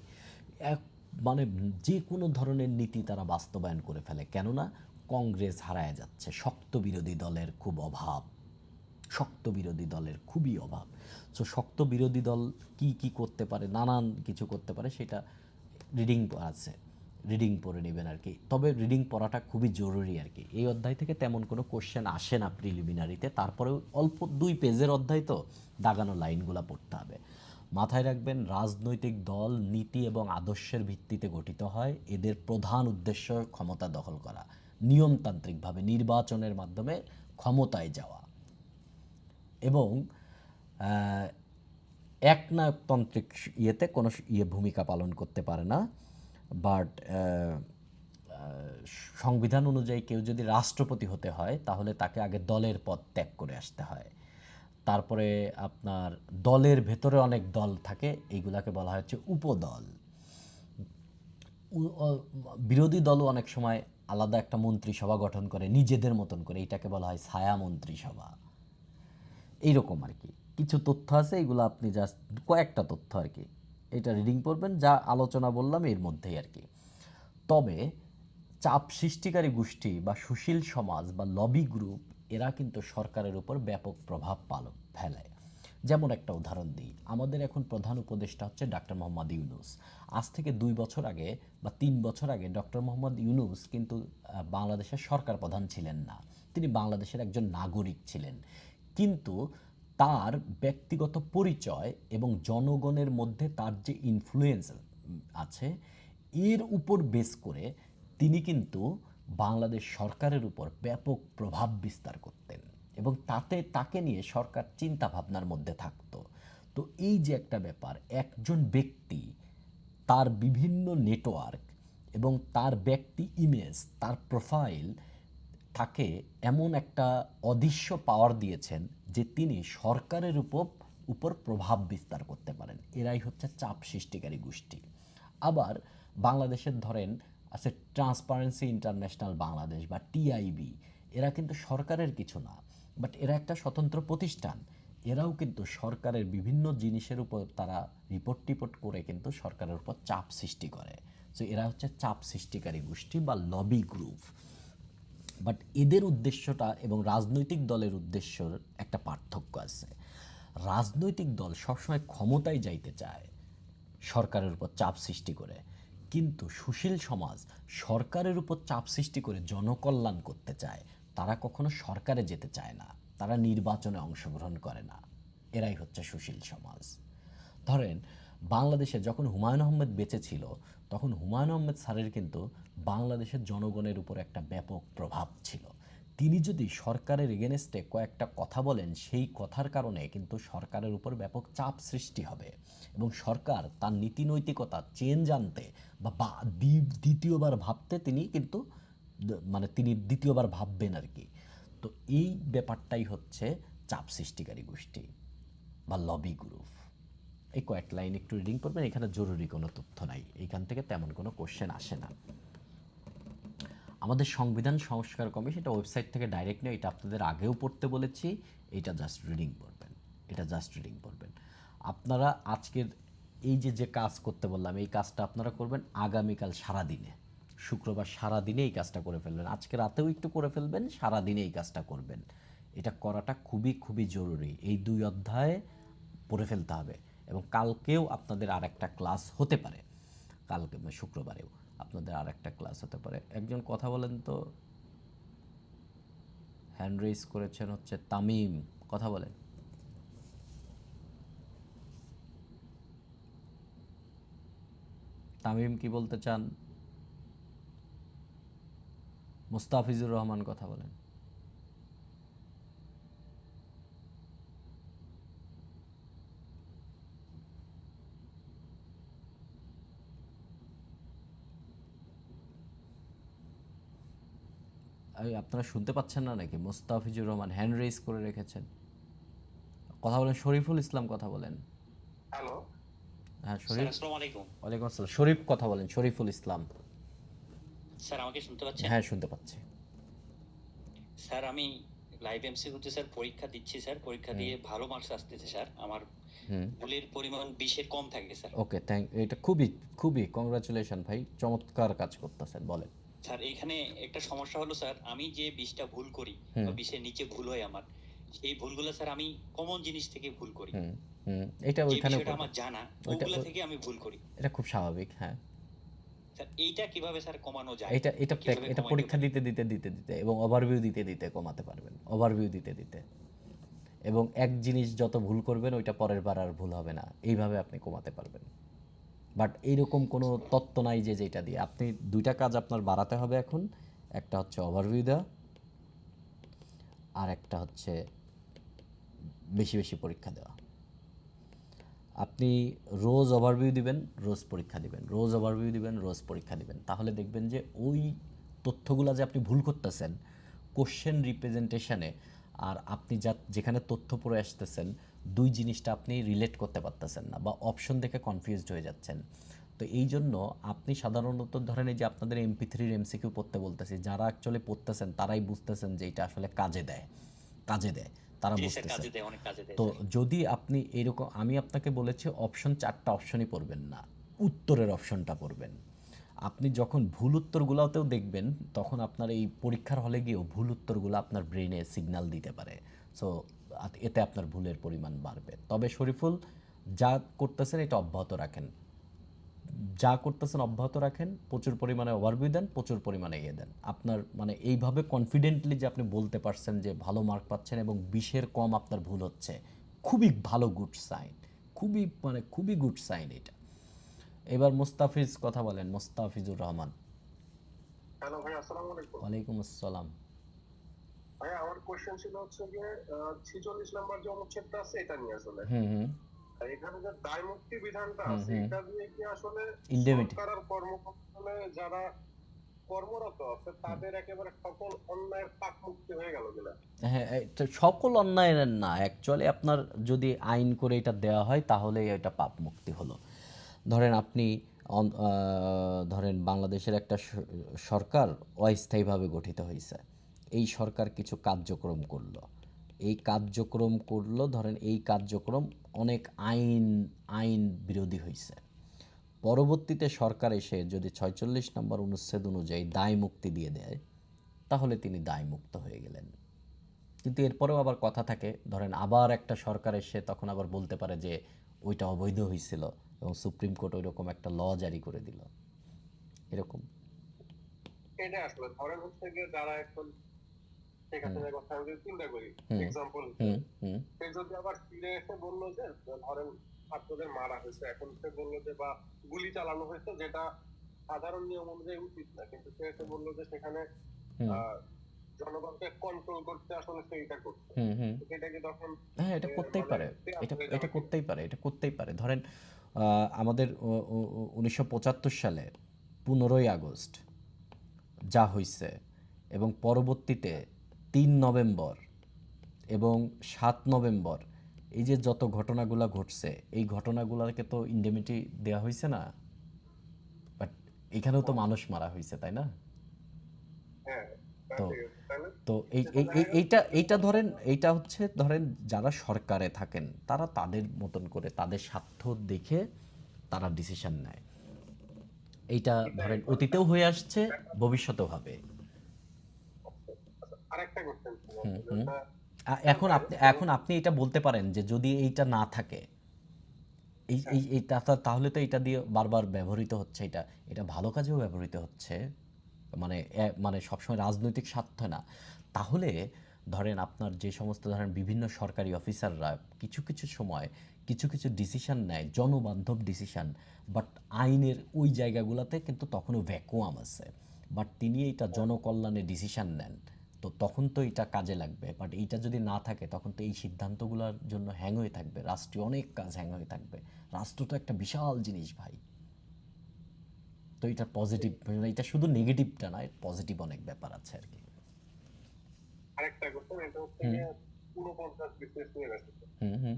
এক মানে যে কোনো ধরনের নীতি তারা বাস্তবায়ন করে ফেলে, কেননা কংগ্রেস হারায় যাচ্ছে, শক্ত বিরোধী দলের খুব অভাব, শক্ত বিরোধী দলের খুবই অভাব। সো শক্ত বিরোধী দল কি কি করতে পারে, নানান কিছু করতে পারে, সেটা রিডিং আছে, রিডিং পড়ে নেবেন আর কি। তবে রিডিং পড়াটা খুবই জরুরি আর কি। এই অধ্যায় থেকে তেমন কোনো কোশ্চেন আসে না প্রিলিমিনারিতে, তারপরেও অল্প 2 পেজের অধ্যায় তো, দাগানো লাইনগুলো পড়তে হবে। মাথায় রাখবেন, রাজনৈতিক দল নীতি এবং আদর্শের ভিত্তিতে গঠিত হয়, এদের প্রধান উদ্দেশ্য ক্ষমতা দখল করা, নিয়মতান্ত্রিকভাবে নির্বাচনের মাধ্যমে ক্ষমতায় যাওয়া, এবং একনায়কতান্ত্রিক কোনো ভূমিকা পালন করতে পারে না। বাট সংবিধান অনুযায়ী কেউ যদি রাষ্ট্রপতি হতে হয় তাহলে তাকে আগে দলের পদ ত্যাগ করে আসতে হয়। তারপরে আপনার দলের ভেতরে অনেক দল থাকে, এইগুলাকে বলা হচ্ছে উপদল। বিরোধী দলও অনেক সময় আলাদা একটা মন্ত্রিসভা গঠন করে নিজেদের মতন করে, এটাকে বলা হয় ছায়া মন্ত্রিসভা। এইরকম আর কি কিছু তথ্য আছে, এগুলো আপনি জাস্ট কয়েকটা তথ্য আর কি এটা রিডিং করবেন, যা আলোচনা বললাম এর মধ্যেই আর কি। তবে চাপ সৃষ্টিকারী গোষ্ঠী বা সুশীল সমাজ বা লবি গ্রুপ এরা কিন্তু সরকারের উপর ব্যাপক প্রভাব ফেলে। যেমন একটা উদাহরণ দিই, আমাদের এখন প্রধান উপদেষ্টা হচ্ছে ডক্টর মোহাম্মদ ইউনূস। আজ থেকে 2 বছর আগে বা 3 বছর আগে ডক্টর মোহাম্মদ ইউনূস কিন্তু বাংলাদেশের সরকার প্রধান ছিলেন না, তিনি বাংলাদেশের একজন নাগরিক ছিলেন। কিন্তু তার ব্যক্তিগত পরিচয় এবং জনগণের মধ্যে তার যে ইনফ্লুয়েন্স আছে, এর উপর বেস করে তিনি কিন্তু বাংলাদেশ সরকারের উপর ব্যাপক প্রভাব বিস্তার করতেন এবং তাতে তাকে নিয়ে সরকার চিন্তা ভাবনার মধ্যে থাকতো। তো এই যে একটা ব্যাপার, একজন ব্যক্তি তার বিভিন্ন নেটওয়ার্ক এবং তার ব্যক্তি ইমেজ, তার প্রোফাইল তাকে এমন একটা অদৃশ্য পাওয়ার দিয়েছেন যে তিনি সরকারের উপর প্রভাব বিস্তার করতে পারেন। এরাই হচ্ছে চাপ সৃষ্টিকারী গোষ্ঠী। আবার বাংলাদেশের ধরেন আছে ট্রান্সপারেন্সি ইন্টারন্যাশনাল বাংলাদেশ বা টিআইবি, এরা কিন্তু সরকারের কিছু না, বাট এরা একটা স্বতন্ত্র প্রতিষ্ঠান। এরাও কিন্তু সরকারের বিভিন্ন জিনিসের উপর তারা রিপোর্ট করে কিন্তু সরকারের উপর চাপ সৃষ্টি করে। সো এরা হচ্ছে চাপ সৃষ্টিকারী গোষ্ঠী বা লবি গ্রুপ। বাট এদের উদ্দেশ্যটা এবং রাজনৈতিক দলের উদ্দেশ্যর একটা পার্থক্য আছে। রাজনৈতিক দল সবসময় ক্ষমতায় যাইতে চায় সরকারের উপর চাপ সৃষ্টি করে, কিন্তু সুশীল সমাজ সরকারের উপর চাপ সৃষ্টি করে জনকল্যাণ করতে চায়। তারা কখনো সরকারে যেতে চায় না, তারা নির্বাচনে অংশগ্রহণ করে না। এরাই হচ্ছে সুশীল সমাজ। ধরেন বাংলাদেশে যখন হুমায়ুন আহমেদ বেঁচে ছিল, তখন হুমায়ুন আহমেদ স্যারের কিন্তু বাংলাদেশের জনগণের উপর একটা ব্যাপক প্রভাব ছিল। তিনি যদি সরকারের এগেনস্টে কয়েকটা কথা বলেন, সেই কথার কারণে কিন্তু সরকারের উপর ব্যাপক চাপ সৃষ্টি হবে এবং সরকার তার নীতি নৈতিকতা চেঞ্জ আনতে বা দ্বিতীয়বার ভাবতে তিনি কিন্তু মানে তিনি দ্বিতীয়বার ভাববেন আর কি। তো এই ব্যাপারটাই হচ্ছে চাপ সৃষ্টিকারী গোষ্ঠী বা লবি গ্রুপ। এই কয়েক লাইন একটু রিডিং করবেন, এখানে জরুরি কোনো তথ্য নাই, এইখান থেকে তেমন কোনো কোশ্চেন আসে না। আমাদের সংবিধান সংস্কার কমিশন, এটা ওয়েবসাইট থেকে ডাইরেক্ট নেই, এটা আপনাদের আগেও পড়তে বলেছি, এটা জাস্ট রিডিং পড়বেন, এটা জাস্ট রিডিং পড়বেন। আপনারা আজকের এই যে কাজ করতে বললাম, এই কাজটা আপনারা করবেন আগামীকাল সারাদিনে, শুক্রবার সারাদিনে এই কাজটা করে ফেলবেন, আজকে রাতেও একটু করে ফেলবেন, সারাদিনে এই কাজটা করবেন। এটা করাটা খুবই খুবই জরুরি, এই 2 অধ্যায় পড়ে ফেলতে হবে। এবং কালকেও আপনাদের আর একটা ক্লাস হতে পারে, কালকে শুক্রবারেও আপনাদের আর একটা ক্লাস হতে পারে। একজন কথা বলেন তো, হ্যান্ড রেজ করেছেন হচ্ছে তামিম, কথা বলেন। তামিম কি বলতে চান? মুস্তাফিজুর রহমান কথা বলেন। আপনারা শুনতে পাচ্ছেন না নাকি? মুস্তাফিজুর রহমান হ্যান্ড রেজ করে রেখেছেন, কথা বলেন। শরীফুল ইসলাম কথা বলেন। হ্যালো হ্যাঁ স্যার, শরীফ। আসসালামু আলাইকুম। ওয়ালাইকুম আসসালাম। শরীফ কথা বলেন, শরীফুল ইসলাম। স্যার, আমাকে শুনতে পাচ্ছেন? হ্যাঁ শুনতে পাচ্ছি। স্যার, আমি লাইভ এমসিকিউতে স্যার পরীক্ষা দিচ্ছি স্যার। পরীক্ষা দিয়ে ভালো মার্কস আসতেছে স্যার। আমার ভুলের পরিমাণ 20-এর কম থাকে স্যার। ওকে, এটা খুবই খুবই কংগ্রাচুলেশন ভাই, চমৎকার কাজ করতেছেন, বলেন। স্যার, এখানে একটা সমস্যা হলো স্যার, আমি যে 20টা ভুল করি বা 20-এর নিচে ভুল হয় আমার, সেই ভুলগুলো স্যার আমি কমন জিনিস থেকে ভুল করি। এটা যে ওইখানেও বিষয়টা করবেন। আমার জানা, ওইটা ওগুলা থেকে আমি ভুল করি। এটা খুব স্বাভাবিক। হ্যাঁ, স্যার, এইটা কিভাবে স্যার কমানো যায়? এটা এটা কিভাবে এটা কমাইতে পরীক্ষা পারি? দিতে এবং ওভারভিউ দিতে কমাতে পারবেন। ওভারভিউ দিতে এবং এক জিনিস যত ভুল করবেন ওইটা পরের বার আর ভুল হবে না, এইভাবে আপনি কমাতে পারবেন। বাট এইরকম কোনো তত্ত্ব নাই যে যেটা দিয়ে আপনি 2টা কাজ আপনার বাড়াতে হবে এখন। একটা হচ্ছে ওভারভিউ দেওয়া, আর একটা হচ্ছে বেশি বেশি পরীক্ষা দেওয়া। আপনি রোজ ওভারভিউ দিবেন, রোজ পরীক্ষা দিবেন, রোজ ওভারভিউ দিবেন, রোজ পরীক্ষা দিবেন, তাহলে দেখবেন যে ওই তথ্যগুলো যে আপনি ভুল করতেছেন কোশ্চেন রিপ্রেজেন্টেশনে, আর আপনি যেখানে তথ্য পড়ে আসতেছেন দুই জিনিসটা আপনি রিলেট করতে পারতেছেন না বা অপশন দেখে কনফিউজড হয়ে যাচ্ছেন। তো এই জন্য আপনি সাধারণত ধরেন এই যে আপনাদের MP3 MCQ পড়তে বলতেছি, যারা অ্যাকচুয়ালি পড়তেছেন তারাই বুঝতেছেন যে এটা আসলে কাজে দেয়, তারা জি স্যার, বুঝতেছেন। কাজে দেয়, অনেক কাজে দেয় তো স্যার। যদি আপনি এরকম, আমি আপনাকে বলেছি অপশন 4টা অপশনই পড়বেন না, উত্তরের অপশনটা পড়বেন। আপনি যখন ভুল উত্তরগুলোতেও দেখবেন তখন আপনার এই পরীক্ষার হলে গিয়েও ভুল উত্তরগুলো আপনার ব্রেনে সিগন্যাল দিতে পারে। সো এতে আপনার ভুলের পরিমাণ বাড়বে। তবে শরীফুল, যা করতেছেন এটা অব্যাহত রাখেন, প্রচুর পরিমাণে ওভারভিউ দেন, প্রচুর পরিমাণে দেন। আপনার মানে এইভাবে কনফিডেন্টলি যে আপনি বলতে পারছেন যে ভালো মার্ক পাচ্ছেন এবং 20-এর কম আপনার ভুল হচ্ছে, খুবই ভালো গুড সাইন, খুবই গুড সাইন এটা। এবার মুস্তাফিজ কথা বলেন, মুস্তাফিজুর রহমান। হ্যালো ভাই, আসসালামু আলাইকুম। ওয়ালাইকুম আসসালাম। ভাই আমার কোশ্চেন ছিল হচ্ছে যে 46 নাম্বার যে অনুচ্ছেদটা আছে এটা নিয়ে আসলে হুম হুম আর এখানে যে দায় মুক্তি বিধানটা হুম আছে হুম এটা দিয়ে কি আসলে ইন্ডেমিটি। সরকার আর কর্মকর্তারা যারা কর্মরত আছে তাদের একেবারে সকল অন্যায়ের পাক মুক্তি হয়ে গেল কিনা? হ্যাঁ, এটা সকল অন্যায়ের না, অ্যাকচুয়ালি আপনার যদি আইন করে এটা দেওয়া হয় তাহলে এটা পাপ মুক্তি হলো। ধরেন আপনি ধরেন বাংলাদেশের একটা সরকার অস্থায়ীভাবে গঠিত হয়েছে, এই সরকার কিছু কার্যক্রম করলো, ধরেন এই কার্যক্রম অনেক আইন বিরোধী হয়েছে। পরবর্তীতে সরকার এসে যদি 46 নম্বর অনুচ্ছেদ অনুযায়ী দায় মুক্তি দিয়ে দেয় তাহলে তিনি দায় মুক্ত হয়ে গেলেন। কিন্তু এরপরেও আবার কথা থাকে, ধরেন আবার একটা সরকার এসে তখন আবার বলতে পারে যে ওইটা অবৈধ হয়েছিল এবং সুপ্রিম কোর্ট ওই রকম একটা ল জারি করে দিল, এরকম। এটা আসলে ধরেন হচ্ছে যে যারা এখন শেখ হাসিনার কথা আমি যদি চিন্তা করি হুম এক্সাম্পল, হুম হুম সে যদি আবার ফিরে এসে বললো যে ধরেন ছাত্রদের মারা হয়েছে, এখন সে বললো যে বা গুলি চালানো হয়েছে যেটা সাধারণ নিয়ম অনুযায়ী উচিত না, কিন্তু সে এসে বললো যে সেখানে হুম আহ, জনগণকে কন্ট্রোল করতে আসলে সেইটা করছে, হুম হুম তো সেটা কি তখন হ্যাঁ, এটা করতেই মানে পারে, দেয়া এটা হয়ে এটা যাবে কিনা? করতেই পারে। ধরেন আমাদের 1975 সালে 15ই আগস্ট যা হয়েছে এবং পরবর্তীতে 3 নভেম্বর এবং 7 নভেম্বর, এই যে যত ঘটনাগুলো ঘটছে এই ঘটনাগুলোকে তো ইন্ডেমিটি দেওয়া হয়েছে না, বাট এখানেও তো মানুষ মারা হয়েছে, তাই না? হ্যাঁ, তা তো ঠিক আছে। তাহলে তো এই সেটা এই দেখা এই- গেল এইটা এইটা ধরেন, এইটা হচ্ছে ধরেন যারা সরকারে থাকেন তারা তাদের মতন করে তাদের স্বার্থ দেখে তারা ডিসিশন নেয়। এইটা এটাই ধরেন মানে অতীতেও হয়ে আসছে, ভবিষ্যতেও হবে। আরেকটা কোশ্চেন ছিল হুম আসলে হুম ওটা এখন বাইরে আপনি এবং এখন আপনি এটা বলতে পারেন যে যদি এইটা না থাকে, এই হ্যাঁ, এই এই তাহলে তো এটা দিয়ে বারবার ব্যবহৃত হচ্ছে, এটা এটা ভালো কাজেও ব্যবহৃত হচ্ছে, মানে সবসময় রাজনৈতিক স্বার্থ না। তাহলে ধরেন আপনার যে সমস্ত ধরেন বিভিন্ন সরকারি অফিসাররা কিছু কিছু সময় কিছু কিছু ডিসিশন নেয়, জনবান্ধব ডিসিশন, বাট আইনের ওই জায়গাগুলোতে কিন্তু তখনও ভ্যাকুয়াম আছে, বাট তিনি এটা জনকল্যাণে ডিসিশন নেন, তো তখন তো এটা কাজে লাগবে। বাট এইটা যদি না থাকে তখন তো এই সিদ্ধান্তগুলোর জন্য হ্যাং হয়ে থাকবে, রাষ্ট্রীয় অনেক কাজ হ্যাং হয়ে থাকবে। রাষ্ট্র তো একটা বিশাল জিনিস ভাই। তো এটা পজিটিভ, এটা শুধু নেগেটিভটা না, পজিটিভ অনেক ব্যাপার আছে আর কি। আরেকটা কোশ্চেন, এটা হচ্ছে হুম যে 49 বিসিএস নিয়ে গেছে। হুম হুম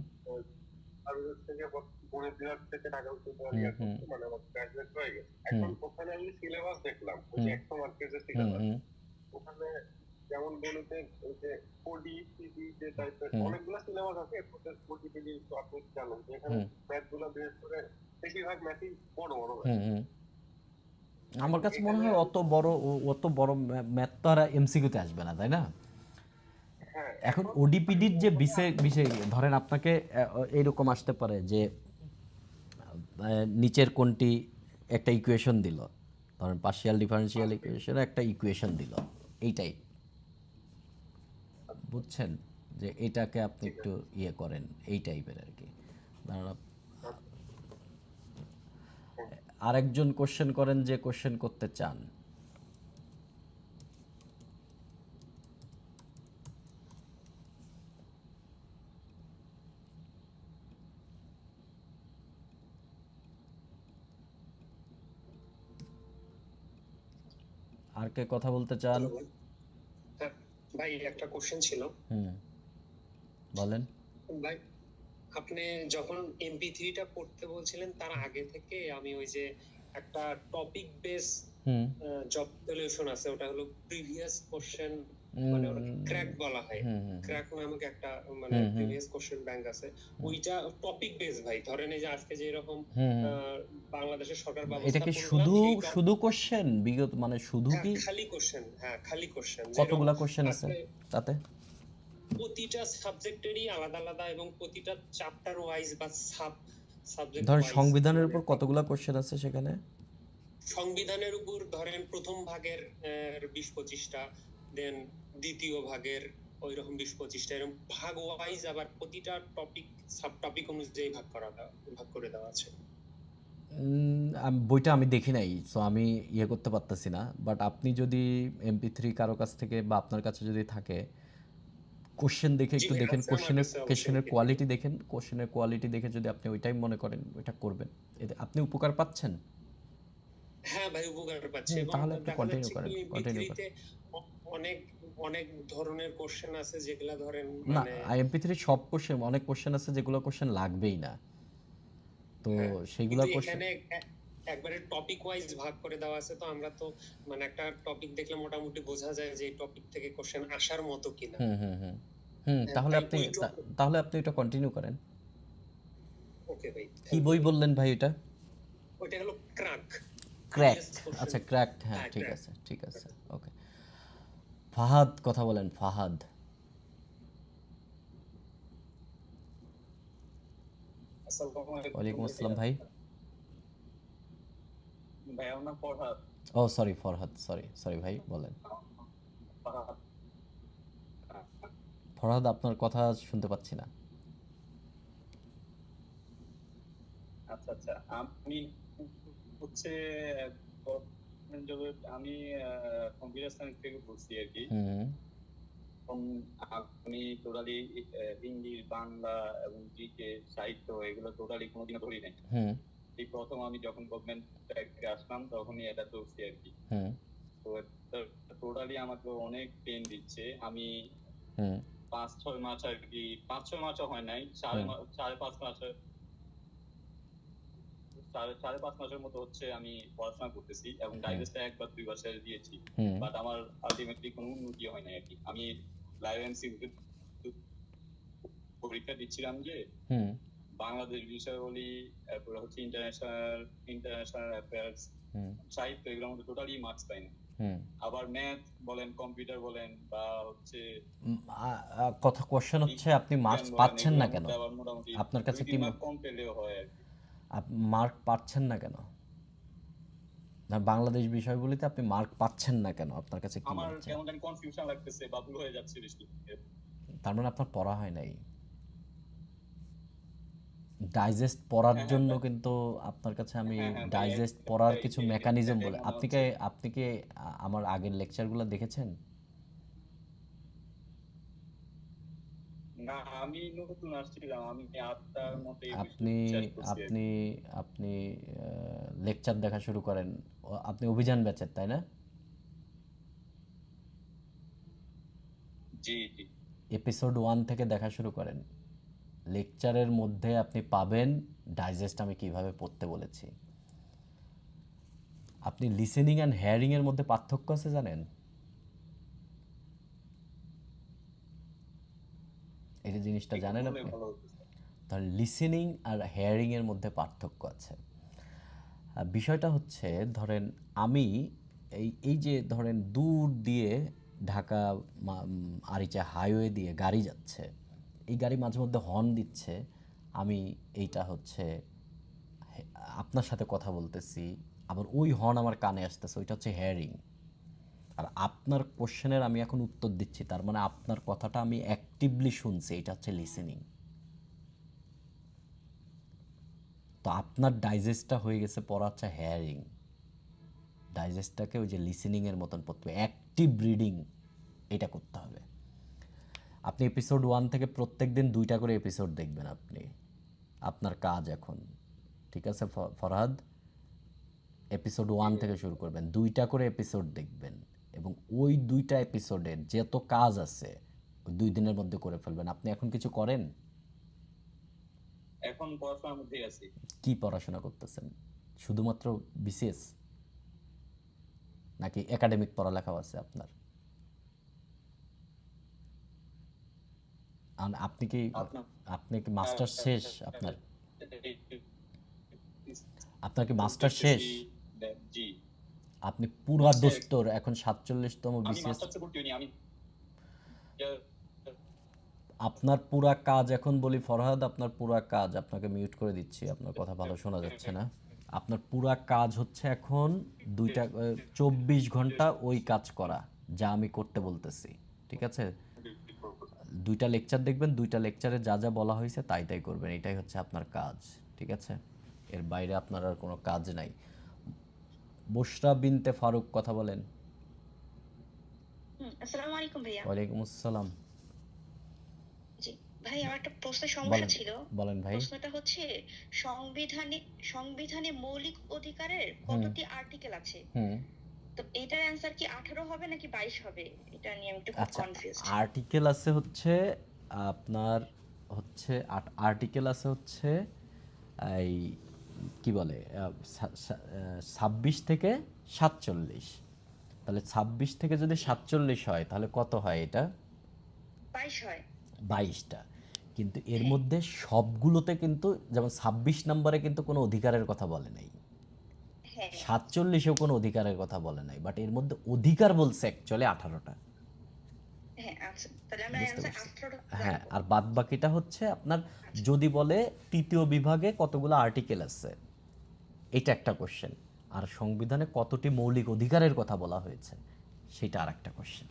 আমি হচ্ছে যে গণিত বিভাগ থেকে ঢাকা হুম বিশ্ববিদ্যালয়ে হুম করছি, মানে আমার গ্রাজুয়েট হয়ে গেছে। হুম এখন ওখানে আমি সিলেবাস দেখলাম, ওই যে হুম 100 মার্কের যে হুম সিলেবাস, হুম ওখানে যেমন গণিতের ওই যে ওডি পিডি যে টাইপের হুম অনেকগুলো সিলেবাস আছে, এর মধ্যে ওডি পিডি তো আপনি জানেন যে এখানে হুম ম্যাথ গুলো বিশেষ করে বেশিরভাগ ম্যাথই বড় বড় ম্যাথ। হুম হুম আমার এখন কাছে মনে এখানে হয় অত বড় ম্যাথ তো আর এমসিকিউতে আসবে না, তাই না? হ্যাঁ, এখন এখন আমি ওডিপিডির যে ওখানে বিষয় বিষয় ধরেন আপনাকে এইরকম আসতে পারে যে নিচের কোনটি একটা ইকুয়েশন দিল, ধরেন পার্শিয়াল ডিফারেন্সিয়াল ইকুয়েশনে একটা ইকুয়েশন দিল, এইটাই, বুঝছেন, যে এটাকে আপনি ঠিক একটু আছে। ইয়ে করেন, এই টাইপের আর কি। ধরেন আরেকজন কোশ্চেন করেন যে কোশ্চেন করতে চান। আর কে কথা বলতে চান? হ্যাঁ, ভাই একটা কোশ্চেন ছিল। বলেন। ভাই আপনি যখন MP3টা পড়তে বলছিলেন তার আগে থেকে আমি ওই যে একটা টপিক বেস জব সলিউশন আছে, ওটা হলো প্রিভিয়াস কোশ্চেন, মানে ওটাকে ক্র্যাক বলা হয়। ক্র্যাক নামক একটা মানে প্রিভিয়াস কোশ্চেন ব্যাংক আছে, ওইটা টপিক বেস ভাই। ধরেন এই যে আজকে যে এরকম বাংলাদেশের সরকার এটা কি ব্যবস্থা শুধু কোশ্চেন বিগত মানে শুধু কি খালি কোশ্চেন? হ্যাঁ, খালি কোশ্চেন। কতগুলা কোশ্চেন আছে তাতে? প্রতিটা সাবজেক্টেরই আলাদা আলাদা এবং প্রতিটা চ্যাপ্টার ওয়াইজ বা সাবজেক্ট ধরেন ওয়াইজ। সংবিধানের উপর কতগুলা কোশ্চেন আছে সেখানে? সংবিধানের উপর ধরেন প্রথম ভাগের 20-25টা, দেন দ্বিতীয় ভাগের ওইরকম 20-25টা, এরকম ভাগ ওয়াইজ আবার প্রতিটা টপিক সাব টপিক অনুযায়ী ভাগ করে দেওয়া আছে। বইটা আমি দেখি নাই, সো আমি ইয়ে করতে পারতেছি না। বাট আপনি যদি MP3 কারো কাছ থেকে বা আপনার কাছে যদি থাকে, কোশ্চেন দেখে একটু দেখেন, কোশ্চেনের কোয়ালিটি দেখেন, কোশ্চেনের কোয়ালিটি দেখে যদি আপনি ওইটাই মনে করেন ওইটা করবেন, এতে আপনি উপকার পাচ্ছেন। হ্যাঁ ভাই, উপকার পাচ্ছি। এবং তাহলে একটু কন্টিনিউ করেন। অনেক অনেক ধরনের কোশ্চেন আছে যেগুলা ধরেন না, মানে MP3 সব কোশ্চেন, অনেক কোশ্চেন আছে যেগুলো কোশ্চেন লাগবেই না, তো সেইগুলা কোশ্চেন এখানে একবারে টপিক ওয়াইজ ভাগ করে দেওয়া আছে। তো আমরা তো মানে একটা টপিক দেখলে মোটামুটি বোঝা যায় যে এই টপিক থেকে কোশ্চেন আসার মতো কিনা। তাহলে আপনি এটা কন্টিনিউ করেন। ওকে ভাই। কি বই বললেন ভাই এটা? ওটা হলো ক্র্যাক। আচ্ছা, ক্র্যাক। হ্যাঁ, ঠিক আছে, ওকে। ফাহাদ কথা বলেন, ফাহাদ। ওয়ালাইকুম আসসালাম ভাই। ভাই আমার নাম ফরহাদ। ও সরি, ফরহাদ, সরি ভাই, বলেন। ফরহাদ, আপনার কথা শুনতে পাচ্ছি না। আচ্ছা, আমি হচ্ছে আমি কম্পিউটার সায়েন্স থেকে বলছি আর কি। আমি টোটালি ইংলিশ, বাংলা এবং জিকে, সাহিত্য এগুলো টোটালি কোনোদিনও ধরি নাই। এই প্রথম আমি যখন গভর্নমেন্ট আসলাম তখনই এটা চলছি আর কি। তো টোটালি আমাকে অনেক পেন দিচ্ছে। আমি 5-6 মাস আর কি, 5-6 মাসও হয় নাই, 4.5 মাসের মতো হচ্ছে আমি পড়াশোনা করতেছি এবং ডাইজেস্টে 1-2 বার ছেড়ে দিয়েছি। বাট আমার আলটিমেটলি কোনো উন্নতি হয় না আর কি। আমি লাইভ এমসিকিউ পরীক্ষা দিচ্ছিলাম যে বাংলাদেশ বিষয়াবলী, তারপরে হচ্ছে ইন্টারন্যাশনাল অ্যাফেয়ার্স, সাহিত্য, এগুলোর মধ্যে টোটালি মার্কস পাই না। আবার ম্যাথ বলেন, কম্পিউটার বলেন বা হচ্ছে কোশ্চেন হচ্ছে আপনি মার্কস পাচ্ছেন না কেন? আপনার কাছে কি কম পেলেও হয় আর কি। মার্ক পাচ্ছেন না কেন? বাংলাদেশ বিষয়গুলিতে আপনি মার্ক পাচ্ছেন না কেন? আপনার কাছে কি আমার হচ্ছে? কেমন জানি কনফিউশন লাগতেছে বা ভুল হয়ে যাচ্ছে বেশি। তার মানে আপনার পড়া হয় নাই। ডাইজেস্ট পড়ার জন্য কিন্তু আপনার কাছে আমি ডাইজেস্ট পড়ার কিছু মেকানিজম বলে, আপনি কি আমার আগের লেকচারগুলো দেখেছেন? না, আমি নতুন আসছিলাম, আমি আপনার মতে আপনি লেকচার দেখা শুরু করেন। আপনি অভিযান ব্যাচের, তাই না? জি। এপিসোড 1 থেকে দেখা শুরু করেন। লেকচারের মধ্যে আপনি পাবেন ডাইজেস্ট আমি কিভাবে পড়তে বলেছি। আপনি লিসেনিং অ্যান্ড হেয়ারিং এর মধ্যে পার্থক্য আছে জানেন? এই জিনিসটা জানেন আপনি? তাহলে লিসেনিং আর হেয়ারিং এর মধ্যে পার্থক্য আছে। বিষয়টা হচ্ছে, ধরেন আমি এই যে ধরেন দূর দিয়ে ঢাকা আরিচা হাইওয়ে দিয়ে গাড়ি যাচ্ছে, এই গাড়ি মাঝে মধ্যে হর্ন দিচ্ছে, আমি এইটা হচ্ছে আপনার সাথে কথা বলতেছি, আবার ওই হর্ন আমার কানে আসতেছে, ওইটা হচ্ছে হেয়ারিং। আর আপনার কোশ্চেনের আমি এখন উত্তর দিচ্ছি, তার মানে আপনার কথাটা আমি অ্যাক্টিভলি শুনছি, এটা হচ্ছে লিসেনিং। তো আপনার ডাইজেস্টটা হয়ে গেছে পড়া হচ্ছে হেয়ারিং। ডাইজেস্টটাকে ওই যে লিসেনিংয়ের মতন পড়তে হবে, অ্যাক্টিভ রিডিং এটা করতে হবে। আপনি এপিসোড 1 থেকে প্রত্যেক দিন 2টা করে এপিসোড দেখবেন। আপনার কাজ এখন, ঠিক আছে ফরহাদ? এপিসোড 1 থেকে শুরু করবেন, 2টা করে এপিসোড দেখবেন। এবং ওই 2টা এপিসোডের যত কাজ আছে ওই 2 দিনের মধ্যে করে ফেলবেন। আপনি এখন কিছু করেন? এখন পড়াশোনার মধ্যেই আছি। কি পড়াশোনা করতেছেন? শুধুমাত্র বিসিএস নাকি একাডেমিক পড়ালেখাও আছে আপনার? আপনি কি মাস্টার শেষ আপনার? আপনার কি মাস্টার শেষ? জি। আপনি পুরা দোস্তর এখন 47তম আমি বিসিএস। মাস্টার্সে ভর্তি হইনি, আমি আপনার পুরা কাজ এখন বলি ফরহাদ, আপনার পুরা কাজ, আপনাকে মিউট করে দিচ্ছি, আপনার কথা ভালো শোনা যাচ্ছে না। আপনার পুরা কাজ হচ্ছে এখন 24 ঘন্টা ওই কাজ করা যা আমি করতে বলতেছি, ঠিক আছে? 2টা লেকচার দেখবেন, 2টা লেকচারে যা যা বলা হয়েছে তাই তাই করবেন, এটাই হচ্ছে আপনার কাজ, ঠিক আছে? এর বাইরে আপনার আর কোনো কাজ নাই। বুশরা বিনতে ফারুক কথা বলেন। আসসালামু আলাইকুম ভাইয়া। ওয়ালাইকুম আসসালাম। জি ভাই, আমার একটা প্রশ্নের সমস্যা ছিল। বলেন ভাই। প্রশ্নটা হচ্ছে সংবিধানে মৌলিক অধিকারের কতটি আর্টিকেল আছে? তো এটার অ্যানসার কি 18 হবে নাকি 22 হবে? এটা নিয়ে আমি একটু কনফিউজড। আর্টিকেল আছে হচ্ছে আপনার হচ্ছে আর্টিকেল আছে হচ্ছে এই কি বলে 26 থেকে 47। তাহলে 26 থেকে যদি 47 হয় তাহলে কত হয়? এটা 22 হয়। 22টা। কিন্তু এর মধ্যে সবগুলোতে কিন্তু যেমন 26 নম্বরে কিন্তু কোনো অধিকারের কথা বলে নাই, 47এও কোনো অধিকারের কথা বলে নাই, বাট এর মধ্যে অধিকার বলছে অ্যাকচুয়ালি 18টা। হ্যাঁ আচ্ছা, তাহলে আমরা অ্যানসার 18টা। হ্যাঁ, আর বাদ বাকিটা হচ্ছে আপনার যদি বলে তৃতীয় বিভাগে কতগুলো আর্টিকেল আছে, এটা একটা কোশ্চেন, আর সংবিধানে কতটি মৌলিক অধিকারের কথা বলা হয়েছে সেটা আর একটা কোশ্চেন।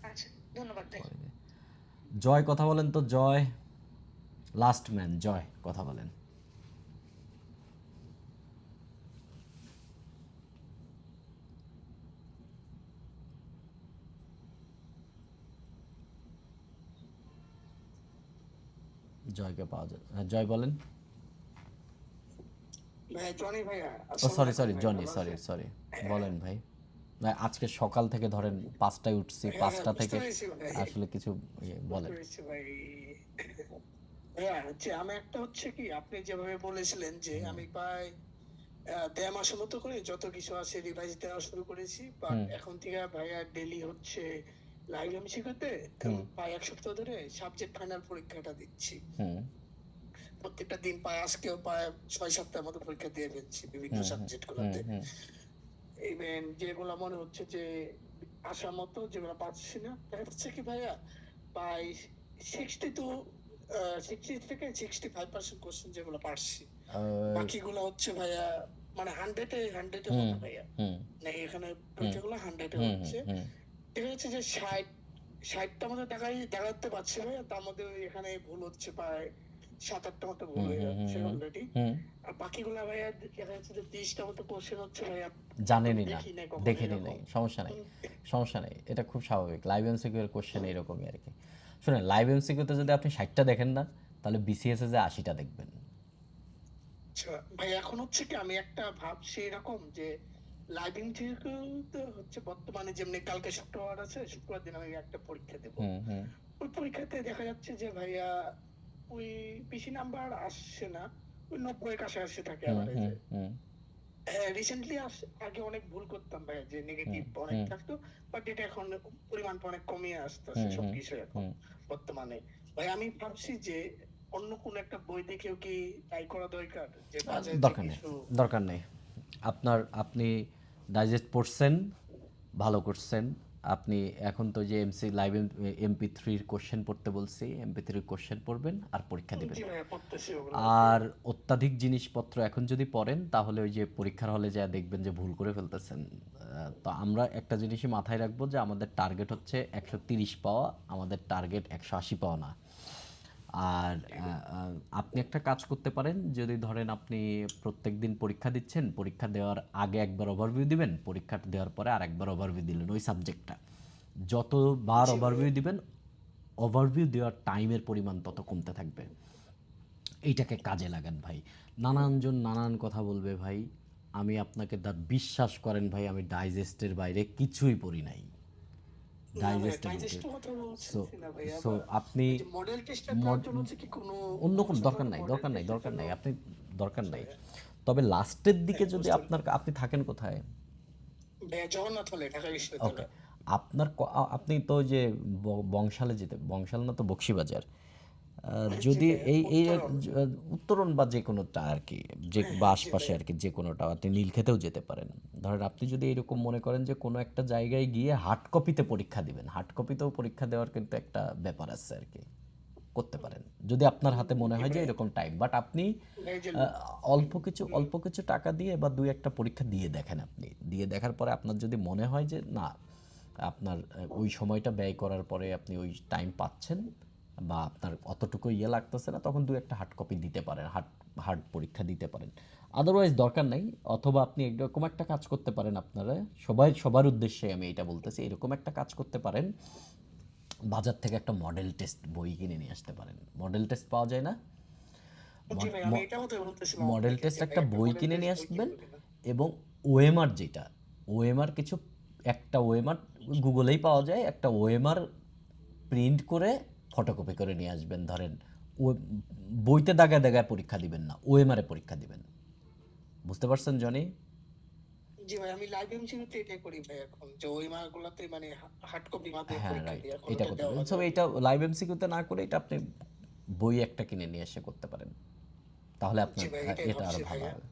আচ্ছা, ধন্যবাদ ভাই। জয় কথা বলেন তো, জয় লাস্ট ম্যান, জয় কথা বলেন। জয়কে পাওয়া যায়? জয় বলেন। সরি জনি, সরি বলেন ভাই। আজকে সকাল থেকে ধরেন 5টায় উঠছি, 5টা থেকে আসলে কিছু বলেন। আমি একটা হচ্ছে কি, আপনি যেভাবে বলেছিলেন যে আমি প্রায় 1.5 মাসের মতো করে যত কিছু আছে রিভাইজ দেওয়া শুরু করেছি, বাট এখন থেকে ভাইয়া ডেইলি হচ্ছে লাইভ এমসিকিউতে প্রায় 1 সপ্তাহ ধরে সাবজেক্ট ফাইনাল পরীক্ষাটা দিচ্ছি। প্রত্যেকটা দিন প্রায় আজকেও প্রায় 6 সপ্তাহের মতো পরীক্ষা দিয়ে ফেলছি বিভিন্ন সাবজেক্ট গুলোতে। ইভেন যেগুলো মনে হচ্ছে যে আসার মতো, যেগুলো পাচ্ছি না, দেখা যাচ্ছে কি ভাইয়া প্রায় 60 থেকে 65% কোশ্চেন যেগুলো পারছি, বাকিগুলো হচ্ছে ভাইয়া মানে 100-এ হচ্ছে ভাইয়া, না এখানে পরীক্ষাগুলো 100-এ হচ্ছে। দেখা যাচ্ছে যে 60টা মধ্যে দেখাতে পারছি ভাইয়া, তার মধ্যে এখানে ভুল হচ্ছে প্রায় 7-8টা মতো ভুল হয়ে যাচ্ছে অলরেডি। আর বাকিগুলো ভাইয়া দেখা যাচ্ছে যে 30টা মতো কোশ্চেন হচ্ছে ভাইয়া জানেনই না, দেখেনি নাই, সমস্যা নেই, এটা খুব স্বাভাবিক। লাইভ এমসিকিউ এর কোশ্চেন এরকমই আর কি। শুনেন, লাইভ এমসিকিউতে যদি আপনি 60টা দেখেন না, তাহলে বিসিএস এ যে 80টা দেখবেন। আচ্ছা ভাই, এখন হচ্ছে কি আমি একটা ভাবছি এরকম যে লাইভ এমসিকিউতে হচ্ছে বর্তমানে যেমনি কালকে শুক্রবার আছে, শুক্রবার দিন আমি একটা পরীক্ষা দেব। ওই পরীক্ষাতে দেখা যাচ্ছে যে ভাইয়া ওই বেশি নাম্বার আসছে না, ওই 90 কাছাকাছি থাকে এভারেজে। রিসেন্টলি আগে অনেক ভুল করতাম ভাই, যে নেগেটিভ অনেক থাকতো, বাট এটা এখন পরিমাণটা অনেক কমিয়ে আসতেছে সবকিছু এখন বর্তমানে। ভাই আমি ভাবছি যে অন্য কোন একটা বই দেখেও কি ট্রাই করা দরকার, যে দরকার নেই। আপনি ডাইজেস্ট পড়ছেন, ভালো করছেন। আপনি এখন তো যে লাইভ MP3 কোশ্চেন পড়তে বলছি, MP3 কোশ্চেন পড়বেন আর পরীক্ষা দিবেন। আর অত্যাধিক জিনিসপত্র এখন যদি পড়েন তাহলে ওই যে পরীক্ষার হলে যা দেখবেন যে ভুল করে ফেলতেছেন। তো আমরা একটা জিনিসই মাথায় রাখবো যে আমাদের টার্গেট হচ্ছে 130 পাওয়া, আমাদের টার্গেট 180 পাওয়া না। আর আপনি একটা কাজ করতে পারেন, যদি ধরেন আপনি প্রত্যেকদিন পরীক্ষা দিচ্ছেন, পরীক্ষা দেওয়ার আগে একবার ওভারভিউ দিবেন, পরীক্ষা দেওয়ার পরে আরেকবার ওভারভিউ দিলেন ওই সাবজেক্টটা। যতবার ওভারভিউ দিবেন, ওভারভিউ দেওয়ার টাইমের পরিমাণ তত কমতে থাকবে। এইটাকে কাজে লাগান ভাই। নানানজন নানান কথা বলবে ভাই, আমি আপনাকে বিশ্বাস করেন ভাই, আমি ডাইজেস্টের বাইরে কিছুই পড়ি নাই। ডাইজেস্টের কথা সো বলছি না ভাই, সো আবার আপনি ওই যে মডেল টেস্টটা দেওয়ার জন্য হচ্ছে কি কোনো অন্য কোনো দরকার সাধারণ নাই, মডেল দরকার নাই, টেস্টের দরকার জন্য? নাই, আপনি দরকার নাই। আচ্ছা, তবে লাস্টের দিকে হ্যাঁ, যদি বুঝতে আপনি থাকেন কোথায়? ভাইয়া জগন্নাথ হলে, ঢাকা ওকে, বিশ্ববিদ্যালয়। আপনি তো ওই যে বংশালে যেতে, বংশাল না তো বক্সিবাজার, জি যদি ভাইয়া, এই এই উত্তরণ। উত্তরণ বা যে কোনোটা আর কি, যে বা জি আশপাশে ভাইয়া। আর কি, যে কোনোটা, আপনি নীলক্ষেতেও যেতে পারেন। ধরেন আপনি যদি এরকম মনে করেন যে কোনো একটা জায়গায় গিয়ে হার্ড কপিতে পরীক্ষা দিবেন, হার্ড কপিতেও পরীক্ষা দেওয়ার কিন্তু একটা ব্যাপার আছে আর কি, করতে পারেন যদি আপনার হাতে মনে জি হয় যে ভাইয়া। এরকম টাইম। বাট আপনি এই যে অল্প কিছু টাকা দিয়ে বা দুই একটা পরীক্ষা দিয়ে দেখেন। আপনি দিয়ে দেখার পরে আপনার যদি মনে হয় যে না, আপনার ওই সময়টা ব্যয় করার পরে আপনি ওই টাইম পাচ্ছেন বা আপনার অতটুকু ইয়ে লাগতেছে না, তখন দু একটা হার্ড কপি দিতে পারেন, হার্ড পরীক্ষা দিতে পারেন। আদারওয়াইজ দরকার নাই। অথবা আপনি এরকম একটা কাজ করতে পারেন, আপনারা সবার উদ্দেশ্যে আমি এটা বলতেছি, এরকম একটা কাজ করতে পারেন, বাজার থেকে একটা মডেল টেস্ট বই কিনে নিয়ে আসতে পারেন। মডেল টেস্ট পাওয়া যায় না? জি ভাই, আমি এটা কথা বলতেছিলাম মডেল আপনাকে টেস্ট যে ভাই একটা একটা বই মডেল কিনে টেস্ট নিয়ে বই আসবেন, কিনবো কিনা? এবং ওএমআর যেটা, ওএমআর কিছু, একটা ওএমআর গুগলেই পাওয়া যায়, একটা ওএমআর প্রিন্ট করে ফটোকপি করে নিয়ে আসবেন। ধরেন ও বইতে দাগায় দাগায় পরীক্ষা দিবেন না, ওএমআরে পরীক্ষা দিবেন। বুঝতে পারছেন জনি? জি ভাই, আমি লাইভ এমসিকিউতে এটাই করি ভাই এখন, যে ওই মার্কগুলোতে মানে হার্ড কপি মাধ্যমে হ্যাঁ, পরীক্ষা রাইট, দিই এখন, এটা ওটা করতে দেওয়া পারেন। হবে সো আর কি। এটা লাইভ এমসিকিউতে না করে এটা আপনি বই একটা কিনে নিয়ে এসে করতে পারেন, তাহলে আপনার জি ভাই, এটাই এটা আরো ভাবছি ভালো ভাইয়া। হবে।